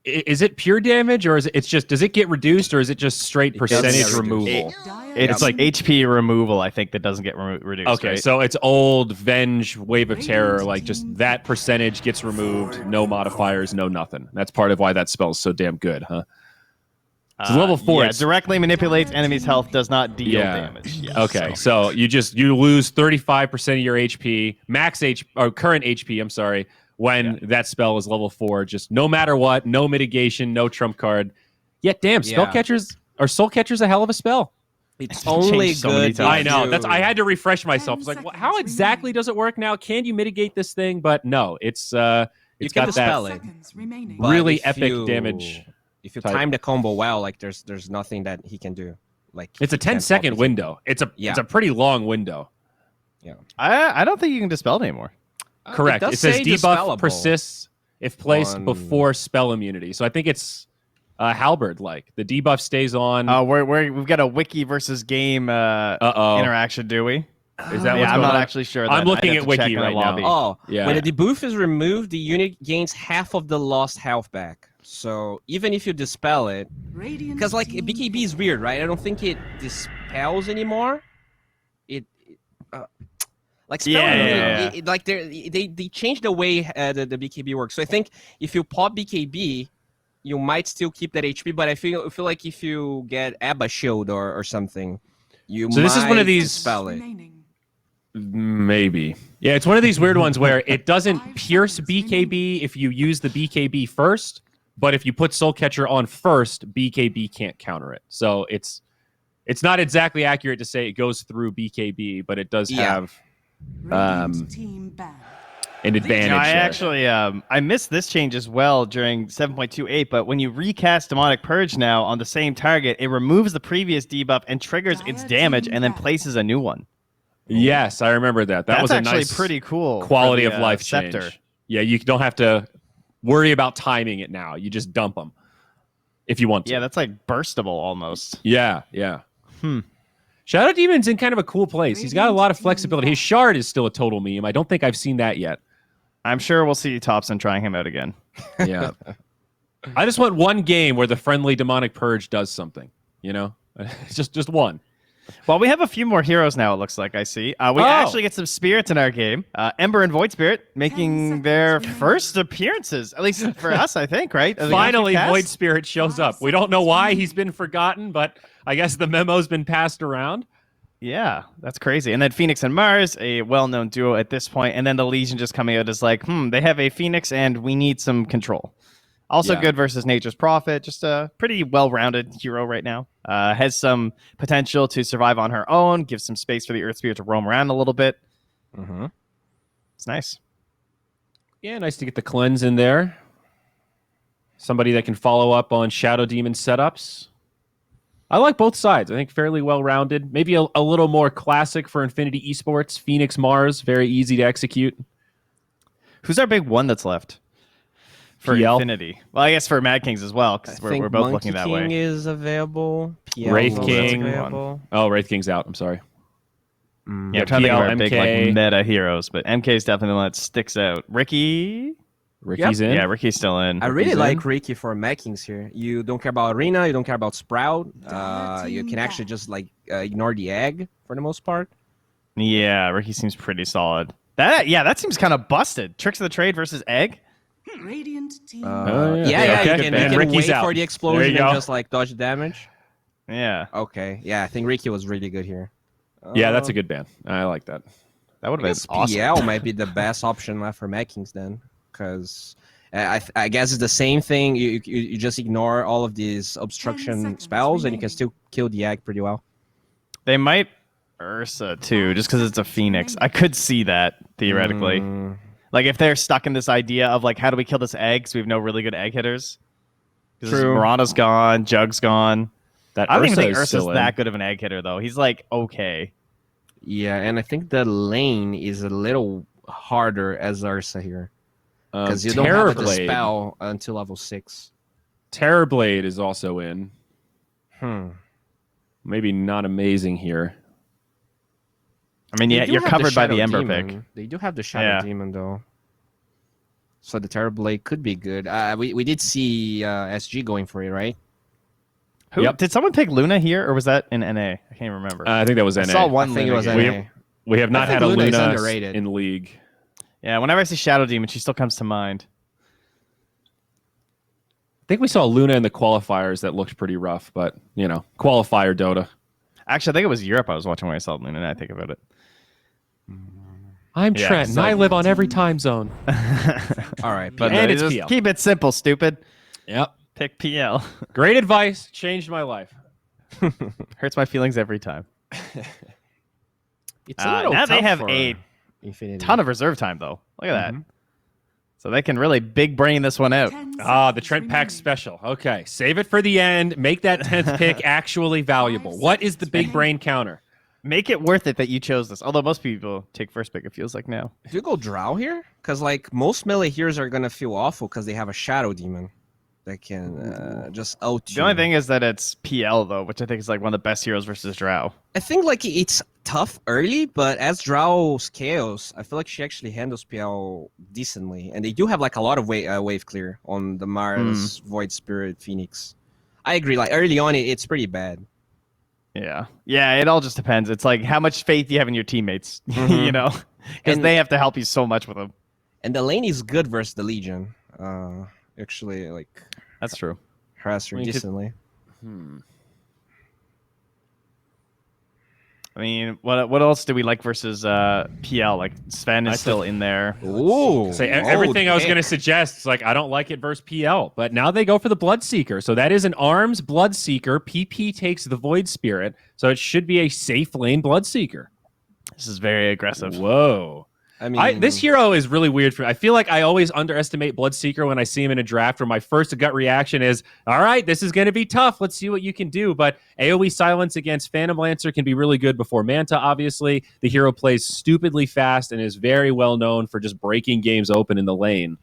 Is it pure damage, or is it's just does it get reduced, or is it just straight percentage get removal? Dire It's like HP removal, I think, that doesn't get reduced. Okay, right? so it's old Venge Wave of Terror, like just that percentage gets removed, no modifiers, no nothing. That's part of why that spell's so damn good, huh? So level 4. Yeah, directly manipulates enemies' health, does not deal damage. Yes, Okay, so you lose 35% of your HP, current HP. I'm sorry. When that spell is level 4, just no matter what, no mitigation, no trump card. Yet, damn, Soul Catchers a hell of a spell. It's been only changed so many good. times. I know. to- I had to refresh myself. It's like, how exactly does it work now? Can you mitigate this thing? But no, it's You it's can got dispel that it. seconds remaining. But really if epic you- damage. If you type. time the combo well, like there's nothing that he can do. Like It's a he can't 10-second help it. window. It's a pretty long window. I don't think you can dispel it anymore. Correct. does It says say debuff dispellable persists if placed on- before spell immunity. So I think it's Halberd like. The debuff stays on. We've got a wiki versus game interaction, do we? Is that what's I'm going not on? actually sure. I'm I'd looking have at to check wiki in the right now. lobby. Oh, Yeah. when the debuff is removed, the unit gains half of the lost health back. So even if you dispel it, Radiant because like team BKB is weird, right? I don't think it dispels anymore. Like spell, Yeah. like they changed the way the BKB works. So I think if you pop BKB, you might still keep that HP. But I feel like if you get Abba Shield or something, you So this is one of might these- dispel it. remaining. Maybe. Yeah, it's one of these weird ones where it doesn't pierce BKB if you use the BKB first, but if you put Soul Catcher on first, BKB can't counter it. So it's It's not exactly accurate to say it goes through BKB, but it does have Team ban. an advantage. You know, I there. actually I missed this change as well during 7.28, but when you recast Demonic Purge now on the same target, it removes the previous debuff and triggers its damage and then places a new one. Yes, I remember that. That That's was a actually nice pretty cool quality for the, of life Scepter. change. Yeah, you don't have to worry about timing it now. You just dump them if you want to. Yeah, that's like burstable almost. Yeah. Shadow Demon's in kind of a cool place. He's got a lot of flexibility. His shard is still a total meme. I don't think I've seen that yet. I'm sure we'll see Thompson trying him out again. Yeah. I just want one game where the friendly Demonic Purge does something, you know? just one. Well, we have a few more heroes now, it looks like. I see. We actually get some spirits in our game. Ember and Void Spirit making their first appearances, at least for us, I think, right? Finally, Void Spirit shows up. We don't know why he's been forgotten, but I guess the memo's been passed around. Yeah, that's crazy. And then Phoenix and Mars, a well-known duo at this point, and then the Legion just coming out as like, they have a Phoenix and we need some control. Also good versus Nature's Prophet. Just a pretty well-rounded hero right now. Has some potential to survive on her own, gives some space for the Earth Spirit to roam around a little bit. Mm-hmm. It's nice. Yeah, nice to get the cleanse in there. Somebody that can follow up on Shadow Demon setups. I like both sides. I think fairly well-rounded. Maybe a little more classic for Infinity Esports. Phoenix Mars, very easy to execute. Who's our big one that's left? For PL? Infinity. Well, I guess for MadKings as well, because we're both looking that King way. is available. PL Wraith is King. available. Oh, Wraith King's out. I'm sorry. Yeah, I'm trying to think of PL, our big like, MK. meta heroes, but MK is definitely the one that sticks out. Ricky? Ricky's in. Yeah, Ricky's still in. I really Ricky's like in. Ricky for MadKings here. You don't care about Arena, you don't care about Sprout. You can actually just like ignore the egg for the most part. Yeah, Ricky seems pretty solid. That seems kind of busted. Tricks of the Trade versus Egg? Radiant team. Okay. You can Ricky's wait out. for the There explosion you and go. just like dodge the damage. Yeah. Okay, yeah, I think Ricky was really good here. Yeah, that's a good ban. I like that. That would I have guess been awesome. PL might be the best option left for MadKings then, because I guess it's the same thing. You just ignore all of these obstruction spells and you can still kill the egg pretty well. They might Ursa too, just because it's a Phoenix. I could see that theoretically. Like if they're stuck in this idea of like, how do we kill this egg? Because we have no really good egg hitters. Because True. Mirana's gone, Jug's gone. That I don't even Ursa think is Ursa's still in. that good of an egg hitter though. He's like okay. Yeah, and I think the lane is a little harder as Ursa here. Because you don't have the Terrorblade. spell until level 6. Terrorblade is also in. Hmm. Maybe not amazing here. I mean, They yeah, do you're have covered by Shadow the Ember Demon. pick. They do have the Shadow Yeah. Demon, though. So the Terrorblade could be good. We did see SG going for it, right? Who Yep. did someone pick Luna here, or was that in NA? I can't remember. I think that was NA. I saw one I think it Luna was game. NA. We have not I had think a Luna is Luna underrated. in League. Yeah, whenever I see Shadow Demon, she still comes to mind. I think we saw Luna in the qualifiers that looked pretty rough, but, you know, qualifier Dota. Actually, I think it was Europe I was watching when I saw Luna, and I think about it. I'm Yeah, Trent, so- and I live on every time zone. All right. But And it's just PL. keep it simple, stupid. Yep. Pick PL. Great advice. Changed my life. Hurts my feelings every time. It's a little now they tough have for a Infinity. ton of reserve time, though. Look at that. So they can really big brain this one out. 10 Ah, the seconds Trent Pack remaining. special. Okay, save it for the end. Make that 10th pick actually valuable. What is the big brain counter? Make it worth it that you chose this. Although most people take first pick, it feels like now. If you go Drow here, because like most melee heroes are gonna feel awful because they have a Shadow Demon that can just out The only thing is that it's PL, though, which I think is like one of the best heroes versus Drow. I think like it's tough early, but as Drow scales, I feel like she actually handles PL decently, and they do have like a lot of wave clear on the Mars, Void Spirit, Phoenix. I agree. Like early on, it's pretty bad. Yeah. Yeah, it all just depends. It's like how much faith you have in your teammates, you know? Because And- they have to help you so much with them. And the lane is good versus the Legion. Actually, like That's true. harass her I mean, decently. I mean, what else do we like versus PL? Like Sven is still in there. Ooh. Everything I was going to suggest is like I don't like it versus PL, but now they go for the Bloodseeker. So that is an ARMS Bloodseeker. PP takes the Void Spirit, so it should be a safe lane Bloodseeker. This is very aggressive. Whoa. I mean, this hero is really weird for me. I feel like I always underestimate Bloodseeker when I see him in a draft where my first gut reaction is, all right, this is going to be tough. Let's see what you can do. But AoE Silence against Phantom Lancer can be really good before Manta, obviously. The hero plays stupidly fast and is very well known for just breaking games open in the lane.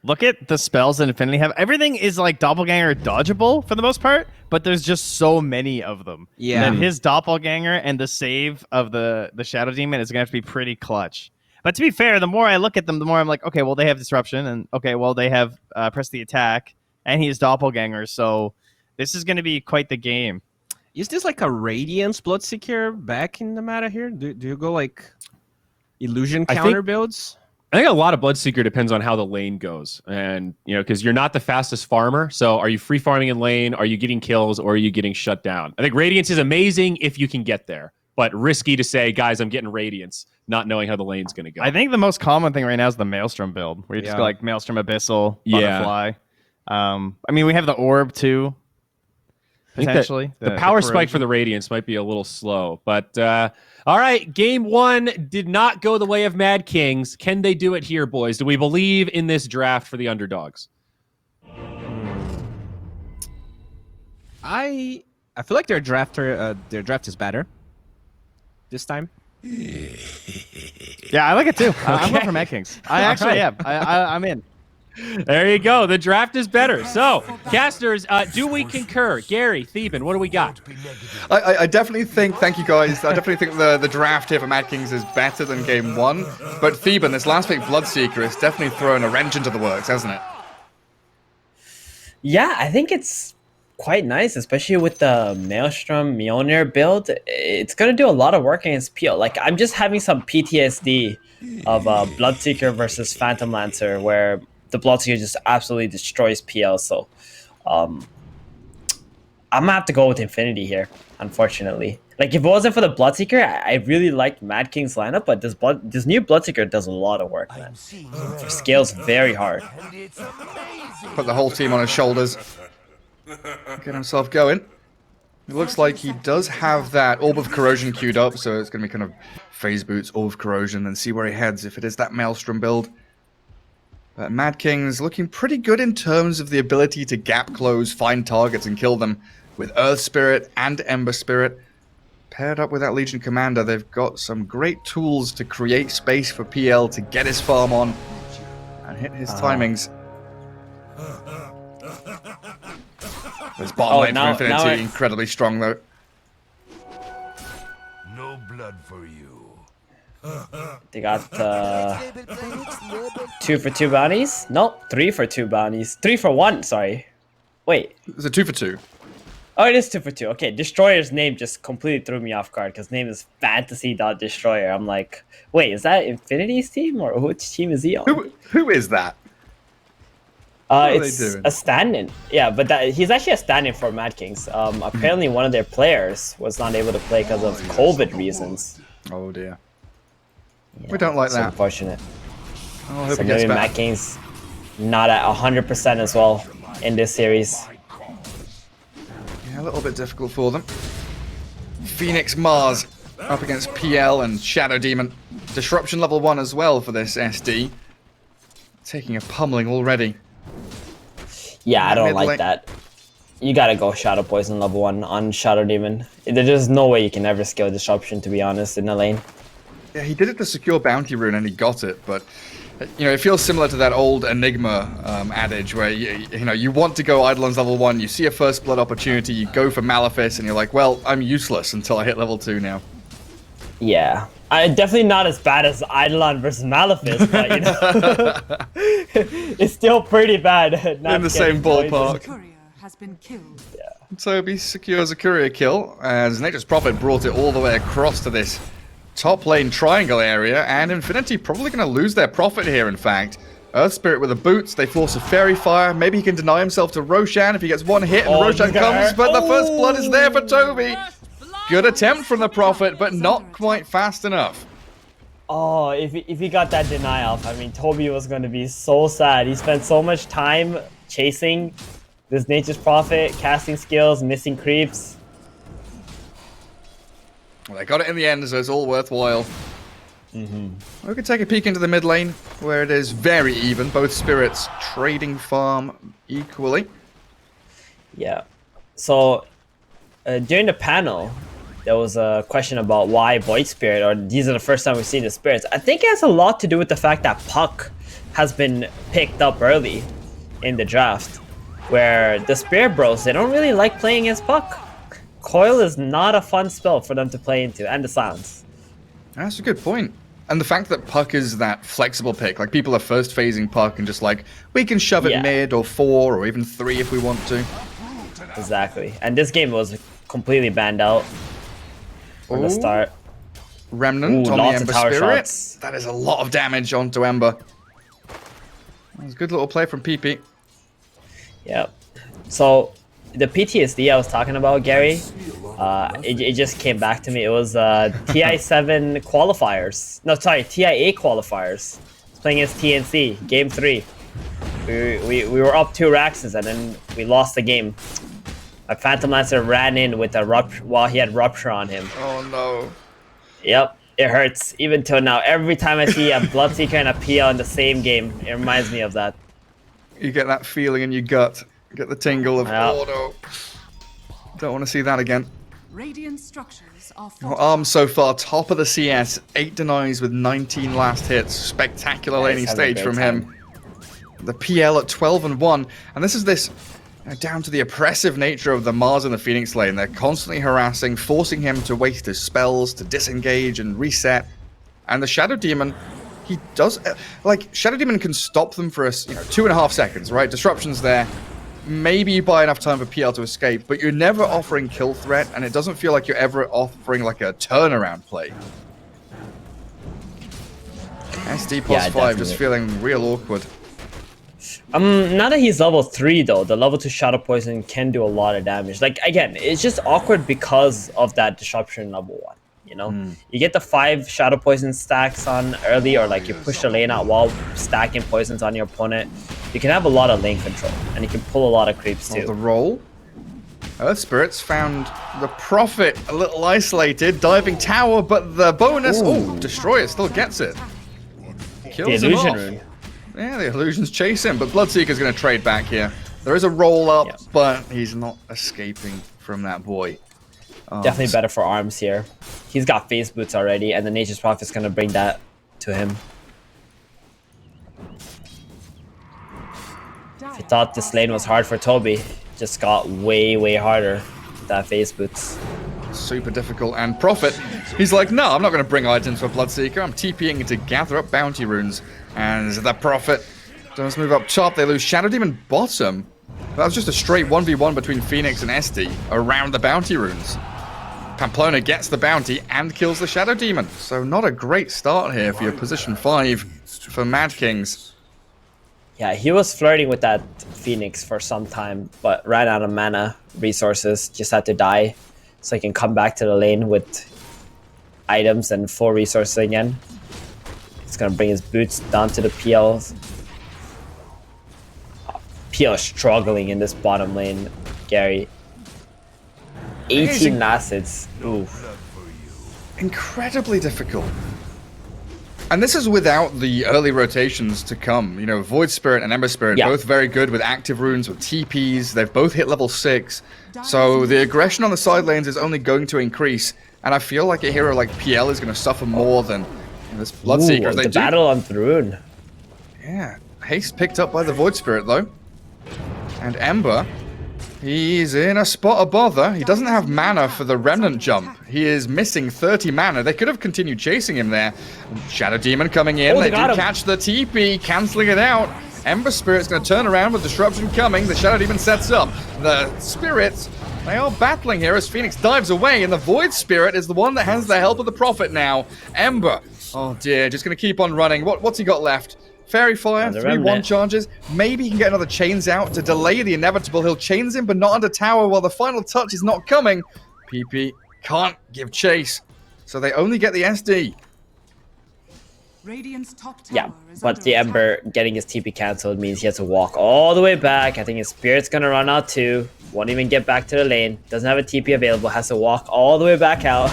Look at the spells that Infinity have. Everything is like Doppelganger dodgeable for the most part, but there's just so many of them. Yeah. That his Doppelganger and the save of the Shadow Demon is going to have to be pretty clutch. But to be fair, the more I look at them, the more I'm like, okay, well, they have Disruption, and okay, well, they have Press the Attack, and he's Doppelganger, so this is going to be quite the game. Is this like a Radiance Bloodseeker back in the meta here? Do you go like Illusion counter builds? I think a lot of Bloodseeker depends on how the lane goes. And, because you're not the fastest farmer, so are you free farming in lane, are you getting kills, or are you getting shut down? I think Radiance is amazing if you can get there, but risky to say, guys, I'm getting Radiance, not knowing how the lane's going to go. I think the most common thing right now is the Maelstrom build, where you just go like Maelstrom Abyssal, Butterfly. I mean, we have the Orb too, potentially. The power spike for the Radiance might be a little slow, but all right, game one did not go the way of MadKings. Can they do it here, boys? Do we believe in this draft for the underdogs? I feel like their draft is better this time. Yeah, I like it too. I'm going for MadKings. I actually am. I'm in. There you go. The draft is better. So, casters, do we concur? Gary, Theben, what do we got? I definitely think, thank you guys, I definitely think the draft here for MadKings is better than game one. But Theben, this last pick Bloodseeker is definitely throwing a wrench into the works, hasn't it? Yeah, I think it's quite nice, especially with the Maelstrom Mjolnir build. It's going to do a lot of work against PL. Like, I'm just having some PTSD of Bloodseeker versus Phantom Lancer, where the Bloodseeker just absolutely destroys PL. So I'm going to have to go with Infinity here, unfortunately. Like, if it wasn't for the Bloodseeker, I really liked MadKing's lineup, but this new Bloodseeker does a lot of work, man. Scales very hard. Put the whole team on his shoulders. Get himself going. It looks like he does have that Orb of Corrosion queued up, so it's going to be kind of Phase Boots, Orb of Corrosion, and see where he heads if it is that Maelstrom build. But MadKings looking pretty good in terms of the ability to gap close, find targets, and kill them with Earth Spirit and Ember Spirit. Paired up with that Legion Commander, they've got some great tools to create space for PL to get his farm on and hit his timings. This bottom lane for Infinity, incredibly strong though. No blood for you. They got 2 for 2 bounties? Nope, 3 for 2 bounties. 3 for 1, sorry. Wait. It's a 2 for 2. Oh, it is 2 for 2. Okay, Destroyer's name just completely threw me off guard because name is Fantasy.Destroyer. I'm like, wait, is that Infinity's team or which team is he on? Who is that? It's a stand-in. Yeah, but he's actually a stand-in for MadKings. Apparently one of their players was not able to play because of COVID reasons. Oh dear. Yeah, We don't like that. Unfortunate. I hope So he gets maybe back. MadKings not at 100% as well in this series. Yeah, a little bit difficult for them. Phoenix Mars up against PL and Shadow Demon. Disruption level 1 as well for this SD. Taking a pummeling already. Yeah, I don't Mid-lane. like that. You gotta go Shadow Poison level 1 on Shadow Demon. There's no way you can ever scale Disruption, to be honest, in the lane. Yeah, he did it to secure Bounty Rune and he got it, but it feels similar to that old Enigma adage where you want to go Eidolon's level 1, you see a First Blood opportunity, you go for Malefice, and you're like, well, I'm useless until I hit level 2 now. Yeah. Definitely not as bad as Eidolon versus Malefice, but it's still pretty bad. In the same ballpark. Courier has been killed. Toby secures a courier kill as Nature's Prophet brought it all the way across to this top lane triangle area, and Infinity probably going to lose their Prophet here, in fact. Earth Spirit with the boots, they force a Fairy Fire, maybe he can deny himself to Roshan if he gets one hit and Roshan comes, but the First Blood is there for Toby. Good attempt from the Prophet, but not quite fast enough. Oh, if he got that deny off, I mean, Toby was going to be so sad. He spent so much time chasing this Nature's Prophet, casting skills, missing creeps. Well, they got it in the end, so it's all worthwhile. We could take a peek into the mid lane, where it is very even. Both spirits trading farm equally. Yeah. So, during the panel, there was a question about why Void Spirit, or these are the first time we've seen the spirits. I think it has a lot to do with the fact that Puck has been picked up early in the draft, where the Spirit Bros, they don't really like playing against Puck. Coil is not a fun spell for them to play into, and the Silence. That's a good point. And the fact that Puck is that flexible pick, like people are first phasing Puck and just like, we can shove it mid or 4 or even 3 if we want to. Exactly. And this game was completely banned out from the start. Remnant on the Ember Spirit. Shots. That is a lot of damage onto Ember. That was a good little play from PP. Yep. So the PTSD I was talking about, Gary, it just came back to me. It was TI7 qualifiers. No, sorry, TI8 qualifiers. Playing against TNC, game 3. We were up 2 Raxes and then we lost the game. My Phantom Lancer ran in with a rupture while he had Rupture on him. Oh no. Yep, it hurts even till now. Every time I see a Bloodseeker and a PL in the same game, it reminds me of that. You get that feeling in your gut. You get the tingle of, oh no. Don't want to see that again. Radiant structures are Arms so far, top of the CS. 8 denies with 19 last hits. Spectacular laning stage from him. The PL at 12-1. And this is down to the oppressive nature of the Mars and the Phoenix lane. They're constantly harassing, forcing him to waste his spells, to disengage and reset. And the Shadow Demon, he does... Like, Shadow Demon can stop them for 2.5 seconds, right? Disruption's there. Maybe you buy enough time for PL to escape, but you're never offering kill threat, and it doesn't feel like you're ever offering, like, a turnaround play. SD plus 5 just feeling real awkward. Now that he's level 3 though, the level 2 Shadow Poison can do a lot of damage. Like, again, it's just awkward because of that disruption level 1, you know? You get the 5 Shadow Poison stacks on early, or like you push the lane out while stacking poisons on your opponent. You can have a lot of lane control, and you can pull a lot of creeps too. The roll. Earth Spirits found the Prophet a little isolated, diving tower, but the bonus, Destroyer still gets it. Kills him off. Yeah, the illusions chase him, but Bloodseeker's going to trade back here. There is a roll up, but he's not escaping from that boy. Definitely better for Arms here. He's got phase boots already, and the Nature's Prophet's going to bring that to him. If you thought this lane was hard for Toby, just got way, way harder with that phase boots. Super difficult, and Prophet, he's like, no, I'm not going to bring items for Bloodseeker. I'm TPing to gather up bounty runes. And the Prophet does move up top. They lose Shadow Demon bottom. That was just a straight 1v1 between Phoenix and SD around the bounty runes. Pamplona gets the bounty and kills the Shadow Demon. So not a great start here for your position 5 for MadKings. Yeah, he was flirting with that Phoenix for some time, but ran out of mana resources, just had to die. So he can come back to the lane with items and full resources again. He's gonna bring his boots down to the PLs. PL struggling in this bottom lane, Gary. 18 acids. Oof. Incredibly difficult. And this is without the early rotations to come. You know, Void Spirit and Ember Spirit, both very good with active runes, with TPs. They've both hit level 6. So the aggression on the side lanes is only going to increase. And I feel like a hero like PL is going to suffer more than this Bloodseeker. The battle on Thrune. Yeah. Haste picked up by the Void Spirit, though. And Ember, he's in a spot of bother. He doesn't have mana for the Remnant jump. He is missing 30 mana. They could have continued chasing him there. Shadow Demon coming in. They do catch the TP, canceling it out. Ember Spirit's going to turn around with Disruption coming. The Shadow Demon sets up. The Spirits, they are battling here as Phoenix dives away, and the Void Spirit is the one that has the help of the Prophet now. Ember, oh dear, just going to keep on running. What's he got left? Fairy Fire, 3-1 charges. Maybe he can get another chains out to delay the inevitable. He'll chains him, but not under tower while the final touch is not coming. PP can't give chase. So they only get the SD. Radiant's top tower Yeah, is but under the attack. Ember getting his TP cancelled means he has to walk all the way back. I think his Spirit's gonna run out too. Won't even get back to the lane. Doesn't have a TP available. Has to walk all the way back out.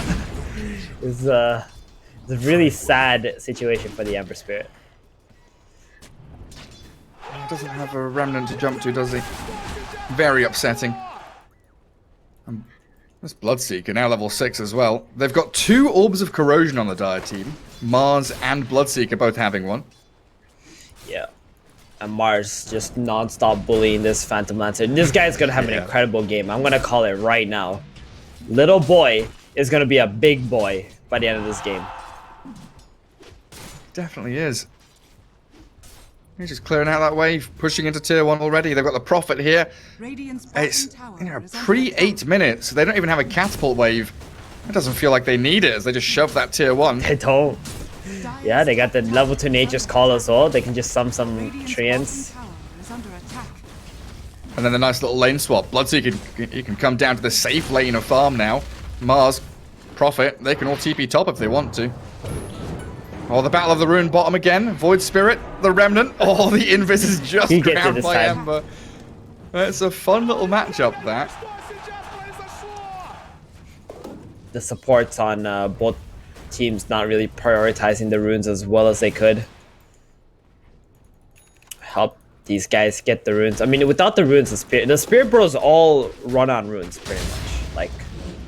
It's a really sad situation for the Ember Spirit. Doesn't have a remnant to jump to, does he? Very upsetting. This Bloodseeker, now level 6 as well. They've got 2 Orbs of Corrosion on the Dire team. Mars and Bloodseeker both having one. Yeah. And Mars just non-stop bullying this Phantom Lancer. This guy's gonna have an incredible game. I'm gonna call it right now. Little boy is gonna be a big boy by the end of this game. Definitely is. He's just clearing out that wave, pushing into tier 1 already. They've got the Prophet here. Radiant's It's bottom tower is under pre-8 minutes. They don't even have a catapult wave. It doesn't feel like they need it as they just shove that tier 1. They don't. attack. Yeah, they got the level 2 Nature's Call as well. They can just sum some Radiant's treants. bottom tower is under attack. And then the nice little lane swap. Bloodseeker, he can come down to the safe lane of farm now. Mars, Prophet, they can all TP top if they want to. Oh, the Battle of the Rune bottom again. Void Spirit, the Remnant. Oh, the Invis is just He gets it ground this by time. Ember. It's a fun little matchup, that. The supports on both teams not really prioritizing the runes as well as they could. Help these guys get the runes. I mean, without the runes, the Spirit Bros all run on runes pretty much. Like,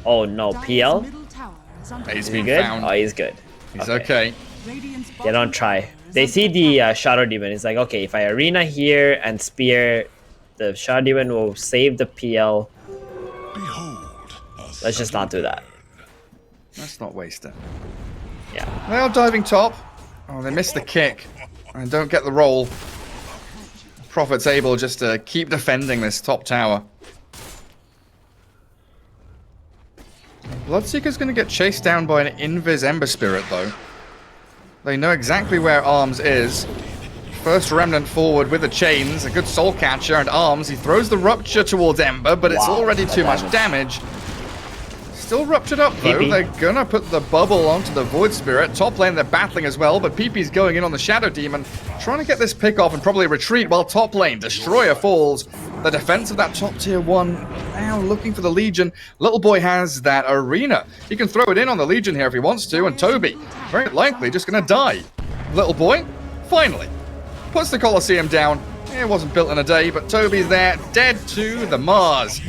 oh no, Dire's PL? middle tower is under He's Is he been good? found. Oh, he's good. He's okay. Radiant's They bottom don't try. tower is They under see attack. the Shadow Demon. It's like, okay, if I Arena here and Spear, the Shadow Demon will save the PL. Let's just not do that. Let's not waste it. Yeah. They are diving top. Oh, they missed the kick. And don't get the roll. Prophet's able just to keep defending this top tower. Bloodseeker's going to get chased down by an Invis Ember Spirit, though. They know exactly where Arms is. First Remnant forward with the chains, a good Soul Catcher, and Arms. He throws the Rupture towards Ember, but it's Wow, already that too much damage. Still ruptured up, though. PP. They're going to put the bubble onto the Void Spirit. Top lane, they're battling as well, but PP's going in on the Shadow Demon, trying to get this pick off and probably retreat while top lane, Destroyer falls. The defense of that top tier 1 now looking for the Legion. Little boy has that Arena. He can throw it in on the Legion here if he wants to, and Toby, very likely, just going to die. Little boy, finally, puts the Colosseum down. It wasn't built in a day, but Toby's there, dead to the Mars.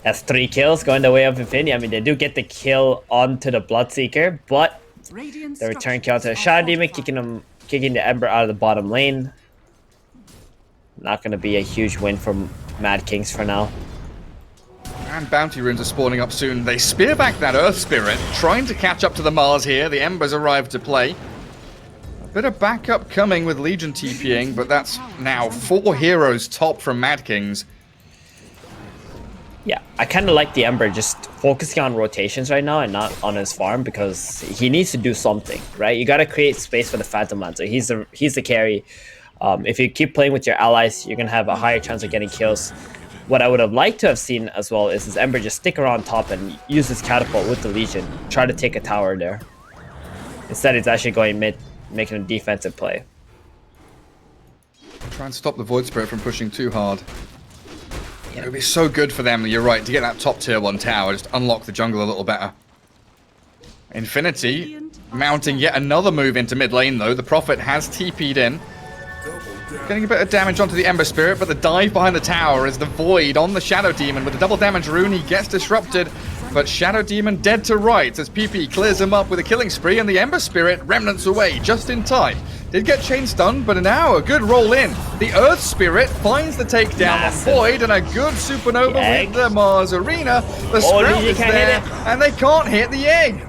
That's 3 kills going the way of Infinity. I mean, they do get the kill onto the Bloodseeker, but Radiant the return kill to the structures Shadow are Demon, fortified. kicking the Ember out of the bottom lane. Not going to be a huge win for MadKings for now. And bounty runes are spawning up soon. They spear back that Earth Spirit, trying to catch up to the Mars here. The Embers arrive to play. A bit of backup coming with Legion TPing, but that's now 4 heroes top from MadKings. Yeah, I kind of like the Ember just focusing on rotations right now and not on his farm because he needs to do something, right? You got to create space for the Phantom Lancer. He's the carry. If you keep playing with your allies, you're going to have a higher chance of getting kills. What I would have liked to have seen as well is his Ember just stick around top and use his catapult with the Legion. Try to take a tower there. Instead, it's actually going mid, making a defensive play. Try and stop the Void Spirit from pushing too hard. It would be so good for them, you're right, to get that top tier 1 tower, just unlock the jungle a little better. Infinity mounting yet another move into mid lane though. The Prophet has TP'd in. Getting a bit of damage onto the Ember Spirit, but the dive behind the tower is the Void on the Shadow Demon. With the double damage rune, he gets disrupted, but Shadow Demon dead to rights as PP clears him up with a killing spree, and the Ember Spirit remnants away just in time. Did get chain stunned, but now a good roll in. The Earth Spirit finds the takedown on Void, and a good supernova with the Mars Arena. The Sprout is there, and they can't hit the egg.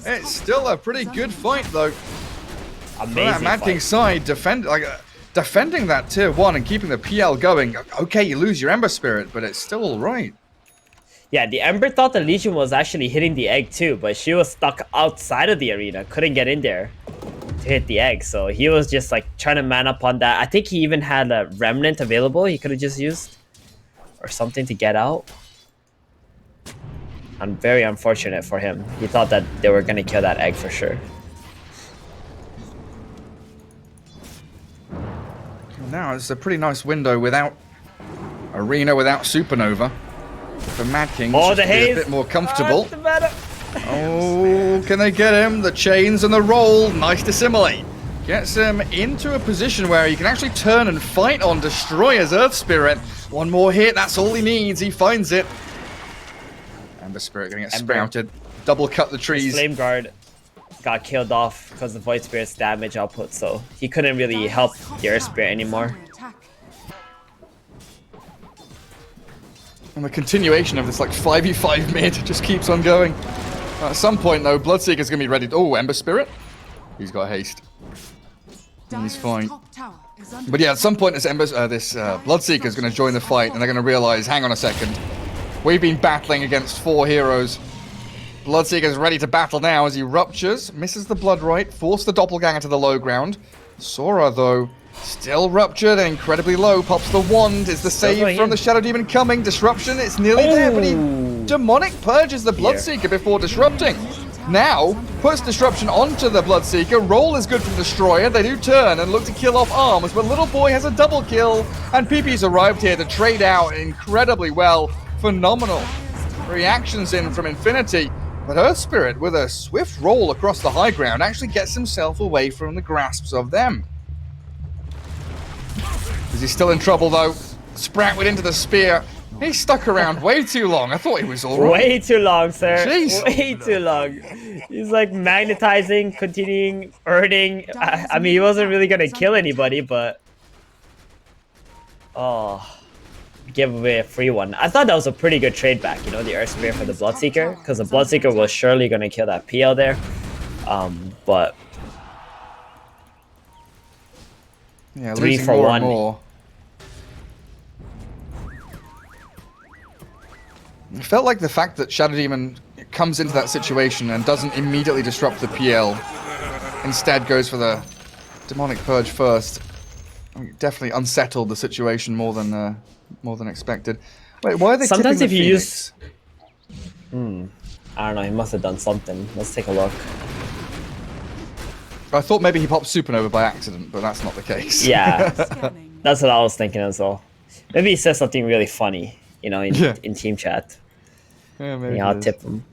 It's still a pretty good fight, though. Amazing Mad King's side, defending that tier 1 and keeping the PL going. Okay, you lose your Ember Spirit, but it's still all right. Yeah, the Ember thought the Legion was actually hitting the egg too, but she was stuck outside of the arena, couldn't get in there to hit the egg. So he was just like trying to man up on that. I think he even had a Remnant available he could have just used. or something to get out. I'm very unfortunate for him. He thought that they were gonna kill that egg for sure. Now it's a pretty nice window without Arena, without Supernova. For MadKings, Oh, the a haze! bit more comfortable. The meta. Oh, can they get him? The chains and the roll. Nice to assimilate. Gets him into a position where he can actually turn and fight on Destroyer's Earth Spirit. One more hit, that's all he needs. He finds it. Ember Spirit gonna get sprouted. Double cut the trees. Flame Guard got killed off because of Void Spirit's damage output, so he couldn't really help the Earth Spirit anymore. And the continuation of this like 5v5 mid just keeps on going. At some point though, Bloodseeker's gonna be ready. Oh, Ember Spirit. He's got haste. He's fine. But yeah, at some point this Bloodseeker's gonna join the fight and they're gonna realize, hang on a second. We've been battling against 4 heroes. Bloodseeker's ready to battle now as he ruptures, misses the Blood Right, forced the Doppelganger to the low ground. Sora, though, still ruptured and incredibly low. Pops the wand. Is the save from the Shadow Demon coming? Disruption, it's nearly there, but he Demonic purges the Bloodseeker before disrupting. Now, puts disruption onto the Bloodseeker. Roll is good from Destroyer. They do turn and look to kill off Arms, but Little Boy has a double kill, and PP's arrived here to trade out incredibly well. Phenomenal reactions in from Infinity, but Earth Spirit, with a swift roll across the high ground, actually gets himself away from the grasps of them. Is he still in trouble though? Sprout went into the spear. He stuck around way too long. I thought he was alright. Way too long, sir. Jeez. Way too long. He's like magnetizing, continuing, earning. I mean, he wasn't really gonna kill anybody, but give away a free one. I thought that was a pretty good trade back, you know, the Earth Spear for the Bloodseeker, because the Bloodseeker was surely gonna kill that PL there. But yeah, 3 for more 1. More. It felt like the fact that Shadow Demon comes into that situation and doesn't immediately disrupt the PL, instead goes for the Demonic Purge first. I mean, definitely unsettled the situation more than expected. Wait, why are they sometimes tipping if the you Phoenix? use, I don't know, he must have done something. Let's take a look. I thought maybe he popped Supernova by accident, but that's not the case. Yeah, that's what I was thinking as well. Maybe he says something really funny, you know, in team chat. Yeah, maybe. I'll tip him.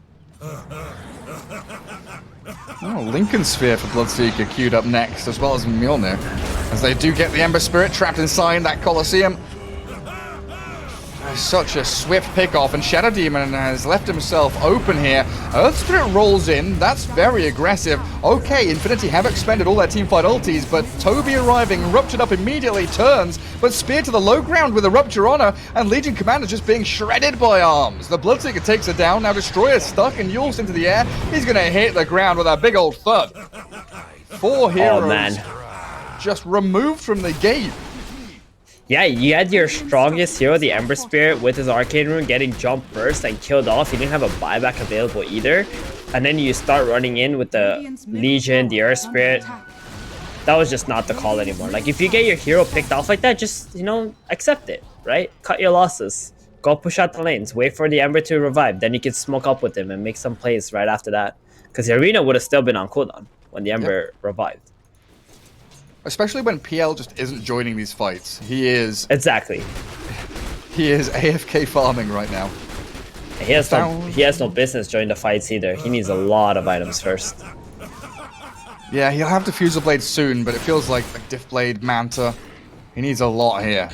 Oh, Lincoln Sphere for Bloodseeker queued up next, as well as Mjolnir, as they do get the Ember Spirit trapped inside that Colosseum. Such a swift pick-off, and Shadow Demon has left himself open here. Earth Spirit rolls in. That's very aggressive. Okay, Infinity have expended all their teamfight ultis, but Toby arriving, ruptured up immediately, turns, but spear to the low ground with a rupture on her, and Legion Commander just being shredded by Arms. The Bloodseeker takes her down. Now Destroyer stuck and Yules into the air. He's going to hit the ground with a big old thud. 4 heroes just removed from the game. Yeah, you had your strongest hero, the Ember Spirit, with his Arcane Rune getting jump first and killed off. He didn't have a buyback available either. And then you start running in with the Legion, the Earth Spirit. That was just not the call anymore. Like, if you get your hero picked off like that, just, you know, accept it, right? Cut your losses. Go push out the lanes. Wait for the Ember to revive. Then you can smoke up with him and make some plays right after that. Because the Arena would have still been on cooldown when the Ember revived. Especially when PL just isn't joining these fights. He is... Exactly. He is AFK farming right now. He has no business joining the fights either. He needs a lot of items first. Yeah, he'll have Diffusal Blade soon, but it feels like Diff Blade, Manta. He needs a lot here.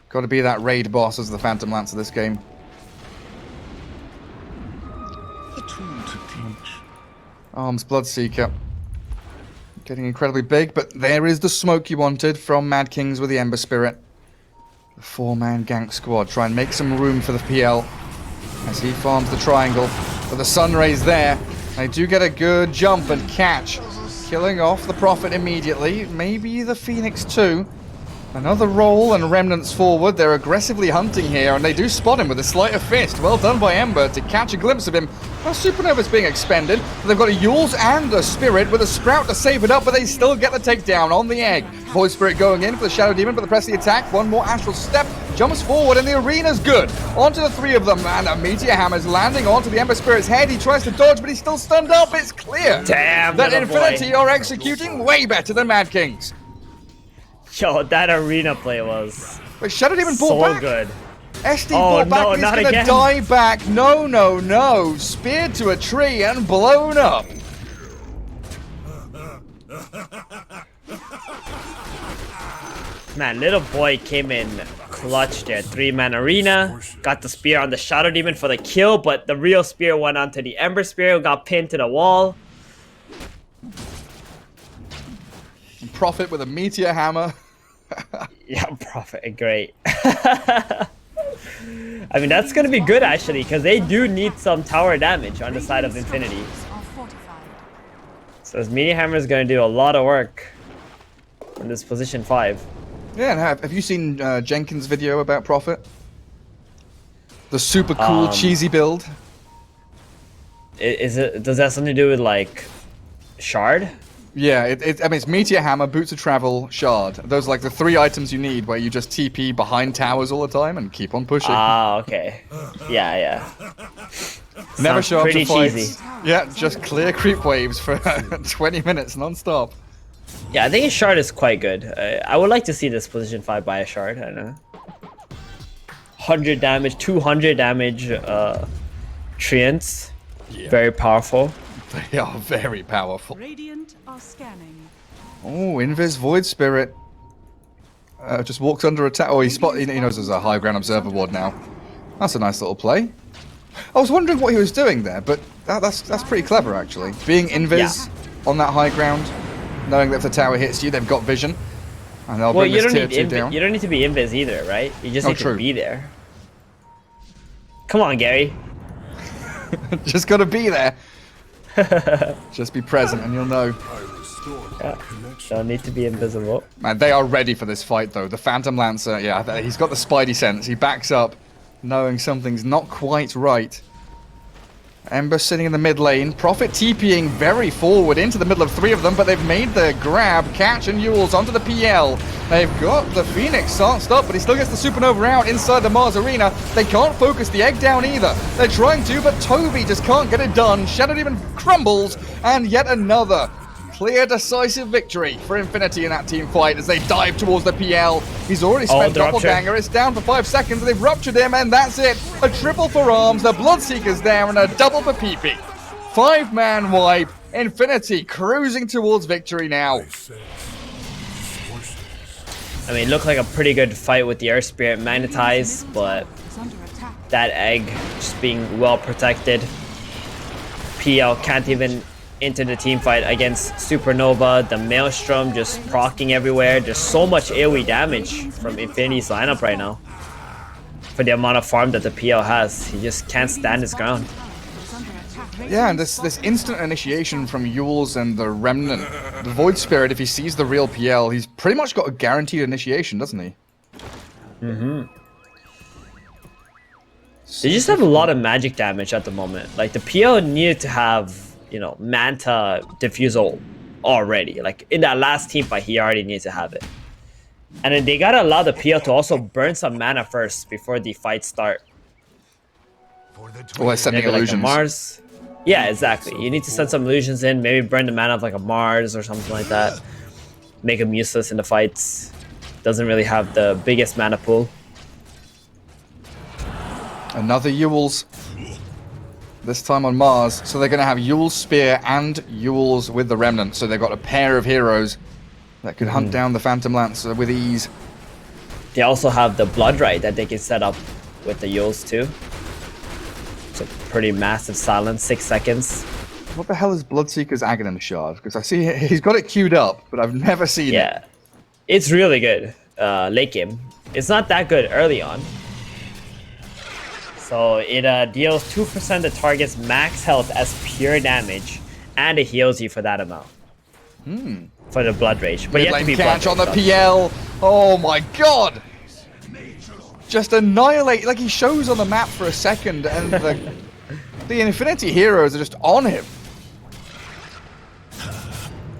Got to be that raid boss as the Phantom Lance of this game. Arms Bloodseeker. Getting incredibly big, but there is the smoke you wanted from MadKings with the Ember Spirit. The 4-man gank squad try and make some room for the PL as he farms the triangle. But the Sunray's there. They do get a good jump and catch, killing off the Prophet immediately. Maybe the Phoenix too. Another roll and Remnants forward. They're aggressively hunting here, and they do spot him with a sleight of fist. Well done by Ember to catch a glimpse of him. Well, Supernova's being expended. They've got a Yules and a Spirit with a Sprout to save it up, but they still get the takedown on the egg. Void Spirit going in for the Shadow Demon, but the press the attack. One more Astral Step. jumps forward, and the arena's good. Onto the three of them, and a Meteor Hammer's landing onto the Ember Spirit's head. He tries to dodge, but he's still stunned up. It's clear Damn, that little Infinity boy. are executing way better than MadKings. Yo, that arena play was But Shadow Demon so bought back. good. SD Oh, bought back. no, He's not gonna again. die back. No, no, no. Speared to a tree and blown up. Man, little boy came in clutch there. 3-man arena. Got the spear on the Shadow Demon for the kill, but the real spear went onto the Ember Spear, got pinned to the wall. Prophet with a Meteor Hammer. Yeah, Prophet, great. I mean, that's gonna be good actually, because they do need some tower damage on the side of Infinity. Are fortified. So this Meteor Hammer is gonna do a lot of work in this position 5. Yeah, and have you seen Jenkins' video about Prophet? The super cool, cheesy build? Does that have something to do with like Shard? Yeah, I mean, it's Meteor Hammer, Boots of Travel, Shard. Those are like the 3 items you need where you just TP behind towers all the time and keep on pushing. Ah, okay. Yeah. Never Sounds show up to pretty fights. cheesy. Yeah, just clear creep waves for 20 minutes non-stop. Yeah, I think his Shard is quite good. I would like to see this position 5 by a Shard. I don't know. 100 damage, 200 damage treants. Yeah. Very powerful. They are very powerful. Radiant are scanning. Oh, Invis Void Spirit. Just walks under attack. Oh, he knows there's a high ground observer ward now. That's a nice little play. I was wondering what he was doing there, but that's pretty clever actually. Being Invis on that high ground, knowing that if the tower hits you, they've got vision, and they'll bring this tier 2 down. You don't need to be invis either, right? You just need true. to be there. Come on, Gary. Just gotta be there. Just be present, and you'll know. Yeah. Don't need to be invisible. Man, they are ready for this fight, though. The Phantom Lancer, yeah, he's got the Spidey sense. He backs up, knowing something's not quite right. Ember sitting in the mid lane. Prophet TPing very forward into the middle of 3 of them, but they've made the grab. Catch and Yules onto the PL. They've got the Phoenix starts up, but he still gets the Supernova out inside the Mars Arena. They can't focus the egg down either. They're trying to, but Toby just can't get it done. Shadow Demon crumbles, and yet another clear, decisive victory for Infinity in that team fight as they dive towards the PL. He's already spent Doppelganger. It's down for 5 seconds. They've ruptured him, and that's it. A triple for Arms, the Bloodseeker's down, and a double for PP. 5-man wipe. Infinity cruising towards victory now. I mean, it looked like a pretty good fight with the Earth Spirit magnetized, but Is under attack. that egg just being well protected. PL can't even enter the team fight against Supernova. The Maelstrom just proccing everywhere. There's so much AoE damage from Infinity's lineup right now. For the amount of farm that the PL has, he just can't stand his ground. Is under attack. Yeah, and this instant initiation from Yules and the Remnant. The Void Spirit, if he sees the real PL, he's pretty much got a guaranteed initiation, doesn't he? Mm-hmm. They just have a lot of magic damage at the moment. Like, the PL needed to have, you know, Manta Diffusal already. Like, in that last team fight, he already needs to have it. And then they gotta allow the PL to also burn some mana first before the fights start. Well, they're sending Maybe like a illusions. Mars. Yeah, exactly. You need to send some illusions in, maybe burn the mana of like a Mars or something like that. Make him useless in the fights. Doesn't really have the biggest mana pool. Another Yules. This time on Mars. So they're going to have Yule's Spear and Yules with the Remnant. So they've got a pair of heroes that could hunt down the Phantom Lancer with ease. They also have the Blood Right that they can set up with the Yules too. It's a pretty massive silence, 6 seconds. What the hell is Bloodseeker's Aghanim Shard? Because I see he's got it queued up, but I've never seen it. Yeah, it's really good late game. It's not that good early on. So it deals 2% of target's max health as pure damage, and it heals you for that amount. For the Blood Rage. But you have to be catch on the Blood Rage, PL. Oh my god! Just annihilate. Like, he shows on the map for a second, and the Infinity heroes are just on him.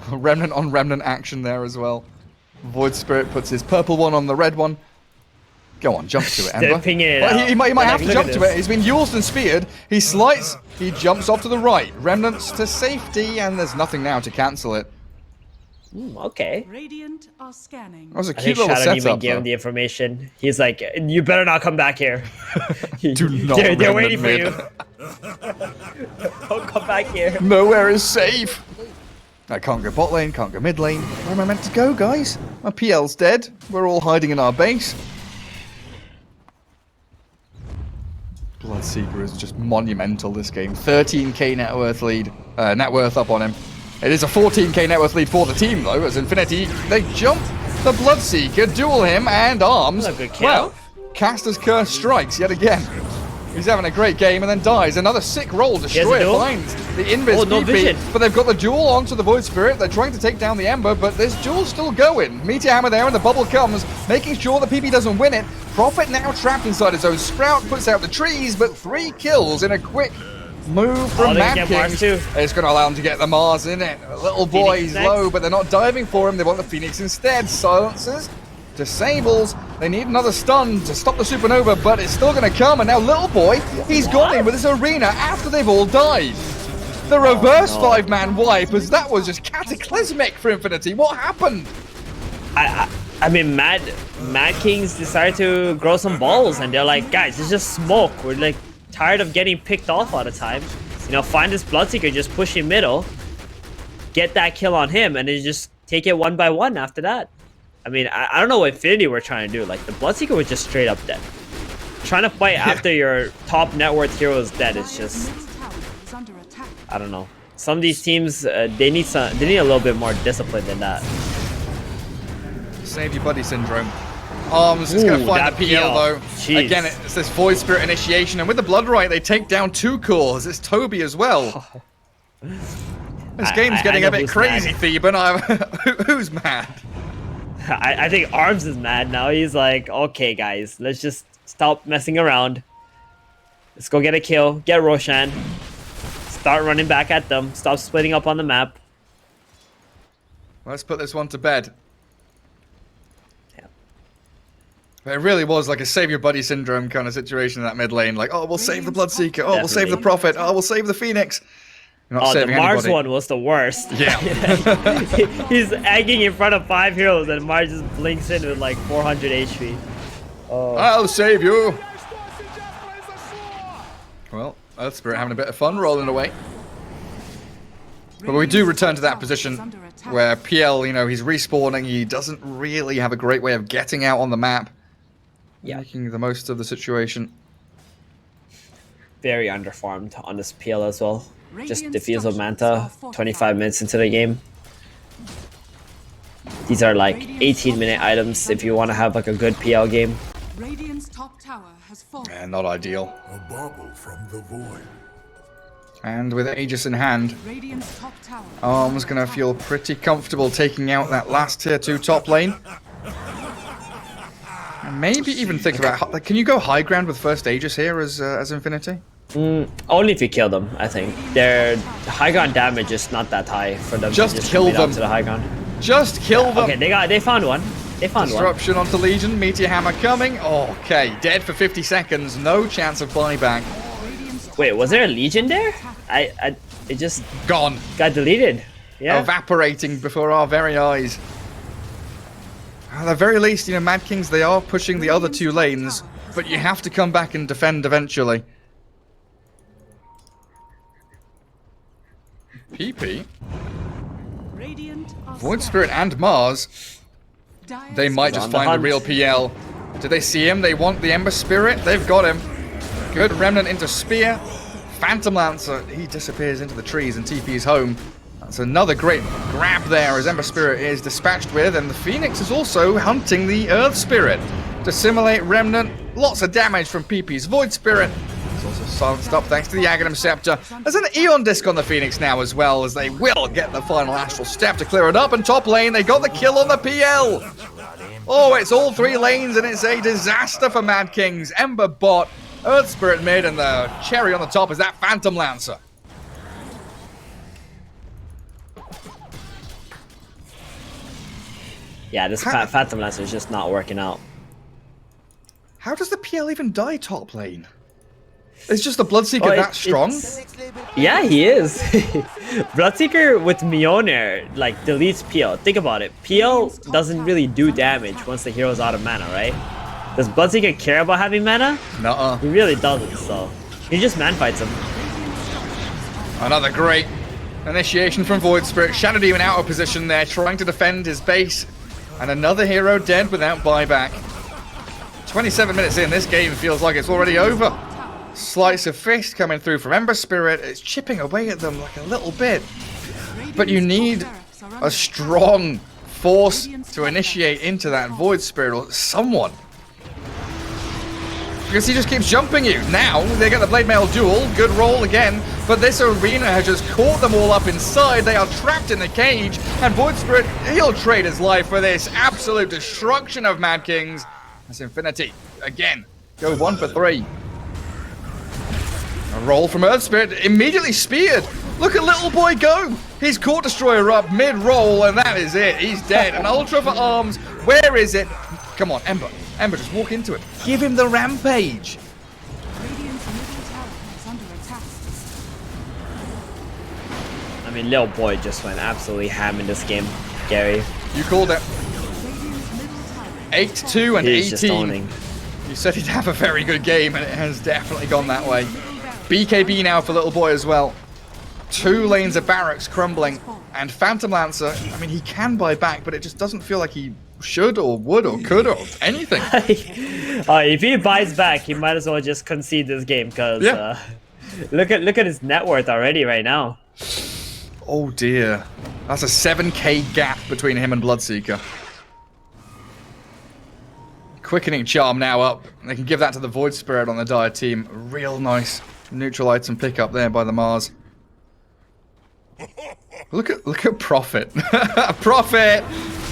Remnant on Remnant action there as well. Void Spirit puts his purple one on the red one. Go on, jump to it, They're Ember. pinging it Well, out. he might They're have like, to "Look jump at to this." it. He's been used and speared. He slides. He jumps off to the right. Remnants to safety, and there's nothing now to cancel it. Okay. Radiant are scanning. That was a I cute think little Shadow didn't even setup, give him though. the information. He's like, you better not come back here. Do not They're Remnant waiting for mid. you. Don't come back here. Nowhere is safe. I can't go bot lane, can't go mid lane. Where am I meant to go, guys? My PL's dead. We're all hiding in our base. Bloodseeker is just monumental this game. 13k net worth lead. Net worth up on him. It is a 14k net worth lead for the team, though, as Infinity, they jump the Bloodseeker, duel him, and arms. That's a good kill. Well, Caster's Curse strikes yet again. He's having a great game and then dies. Another sick roll. Destroyer duel? finds the Invis Oh, no PP, vision. but they've got the duel onto the Void Spirit. They're trying to take down the Ember, but this duel's still going. Meteor Hammer there, and the bubble comes, making sure the PP doesn't win it. Prophet now trapped inside his own Sprout, puts out the trees, but 3 kills in a quick move from they can get Mars MadKings. too. It's going to allow him to get the Mars in it. Little boy, Phoenix he's next. low, but they're not diving for him. They want the Phoenix instead. Silences. Disables. They need another stun to stop the supernova, but it's still going to come. And now Little Boy, he's gone in with his arena after they've all died. The reverse 5-man wipe, as that was just cataclysmic for Infinity. What happened? I mean, MadKings decided to grow some balls, and they're like, guys, it's just smoke. We're like tired of getting picked off all the time. You know, find this Bloodseeker, just push him middle, get that kill on him, and then just take it one by one after that. I mean, I don't know what Infinity were trying to do. Like, the Bloodseeker was just straight up dead. Trying to fight after your top net worth hero is dead is just, Middle tower is under attack. I don't know. Some of these teams, they need a little bit more discipline than that. Save your buddy syndrome. Arms is going to Ooh, find that the PL, though. Jeez. Again, it's this Void Spirit initiation, and with the Blood Right, they take down 2 cores. It's Toby as well. This game's I getting know a bit who's crazy, mad. Theban. Who's mad? I think Arms is mad now. He's like, okay, guys, let's just stop messing around. Let's go get a kill, get Roshan, start running back at them, stop splitting up on the map. Let's put this one to bed. Yeah. But it really was like a save your buddy syndrome kind of situation in that mid lane. Like, oh, we'll save the Bloodseeker. Oh, we'll save the Definitely. Prophet. Oh, we'll save the Phoenix. You're not Oh, the saving Mars anybody. one was the worst. Yeah. He's egging in front of 5 heroes, and Mars just blinks in with like 400 HP. I'll save you. Well, Earth Spirit having a bit of fun rolling away. But we do return to that position where PL, you know, he's respawning. He doesn't really have a great way of getting out on the map. Yeah. Making the most of the situation. Very underfarmed on this PL as well. Just Radiant Diffuse of structures Manta, are fortified. 25 minutes into the game. These are like 18-minute items if you want to have like a good PL game. Radiant's top tower has fallen. Yeah, not ideal. A bauble from the void. And with Aegis in hand, Radiant's top tower. Arm's gonna feel pretty comfortable taking out that last tier 2 top lane. And maybe even think about, like, can you go high ground with first Aegis here as Infinity? Only if you kill them, I think. Their high ground damage is not that high for them Just to kill commit up them. to the high ground. Just kill them! Okay, they found one. They found one. Disruption onto Legion, Meteor Hammer coming. Okay, dead for 50 seconds, no chance of buyback. Wait, was there a Legion there? It just Gone. got deleted. Yeah. Evaporating before our very eyes. At the very least, you know, MadKings, they are pushing the other 2 lanes, but you have to come back and defend eventually. PP, Radiant are Void Spirit and Mars, Dire's they might He's just on the find the hunt. real PL. Do they see him? They want the Ember Spirit? They've got him. Good Remnant into Spear. Phantom Lancer, he disappears into the trees and TP's home. That's another great grab there as Ember Spirit is dispatched with, and the Phoenix is also hunting the Earth Spirit to simulate Remnant. Lots of damage from PP's Void Spirit. It's also silenced up thanks to the Aghanim Scepter. There's an Eon Disc on the Phoenix now as well, as they will get the final Astral Step to clear it up, and top lane, they got the kill on the PL. Oh, it's all 3 lanes, and it's a disaster for MadKings. Ember bot, Earth Spirit mid, and the cherry on the top is that Phantom Lancer. Yeah, this Phantom Lancer is just not working out. How does the PL even die top lane? Is just the Bloodseeker that strong? Yeah, he is. Bloodseeker with Mjolnir like deletes PL. Think about it. PL doesn't really do damage once the hero's out of mana, right? Does Bloodseeker care about having mana? Nuh-uh. He really doesn't, so he just man fights him. Another great initiation from Void Spirit. Shadow Demon out of position there, trying to defend his base. And another hero dead without buyback. 27 minutes in, this game feels like it's already over. Slice of Fist coming through from Ember Spirit. It's chipping away at them like a little bit. But you need a strong force to initiate into that Void Spirit or someone. Because he just keeps jumping you. Now, they get the Blade Mail duel. Good roll again. But this arena has just caught them all up inside. They are trapped in the cage. And Void Spirit, he'll trade his life for this absolute destruction of MadKings. That's Infinity. Again, go 1 for 3. A roll from Earth Spirit, immediately speared. Look at little boy go. He's Court Destroyer up mid-roll, and that is it. He's dead. An Ultra for arms. Where is it? Come on, Ember. Ember, just walk into it. Give him the rampage. Radiant's middle tower is under attack. I mean, little boy just went absolutely ham in this game, Gary. You called it. Radiant's middle tower 8-2 and He's just 18. owning. You said he'd have a very good game, and it has definitely gone that way. BKB now for little boy as well. 2 lanes of barracks crumbling, and Phantom Lancer, I mean, he can buy back, but it just doesn't feel like he should or would or could or anything. If he buys back, he might as well just concede this game, because look at his net worth already right now. Oh dear. That's a 7k gap between him and Bloodseeker. Quickening Charm now up. They can give that to the Void Spirit on the Dire team. Real nice neutral item pickup there by the Mars. Look at Prophet. Prophet!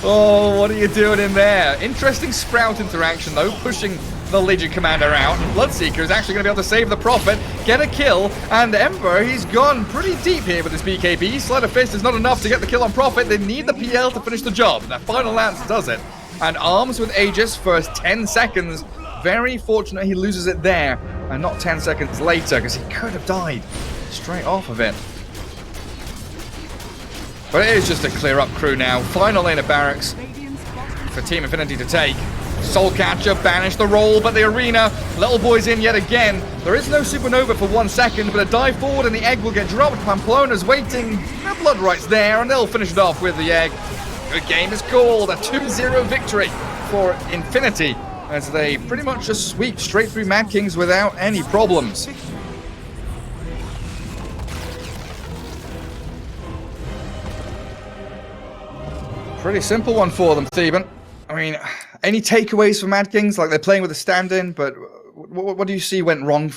Oh, what are you doing in there? Interesting Sprout interaction though, pushing the Legion Commander out. Bloodseeker is actually going to be able to save the Prophet, get a kill, and Ember, he's gone pretty deep here with his BKB. Sleight of Fist is not enough to get the kill on Prophet. They need the PL to finish the job. That final lance does it. And Arms with Aegis for 10 seconds. Very fortunate he loses it there, and not 10 seconds later, because he could have died straight off of it. But it is just a clear-up crew now. Final lane of barracks for Team Infinity to take. Soul Catcher banished the roll, but the arena, little boy's in yet again. There is no supernova for 1 second, but a dive forward and the egg will get dropped. Pamplona's waiting. No blood rights there, and they'll finish it off with the egg. Good game is called. A 2-0 victory for Infinity, as they pretty much just sweep straight through MadKings without any problems. Pretty simple one for them, Theban. I mean, any takeaways for MadKings? Like, they're playing with a stand-in, but what do you see went wrong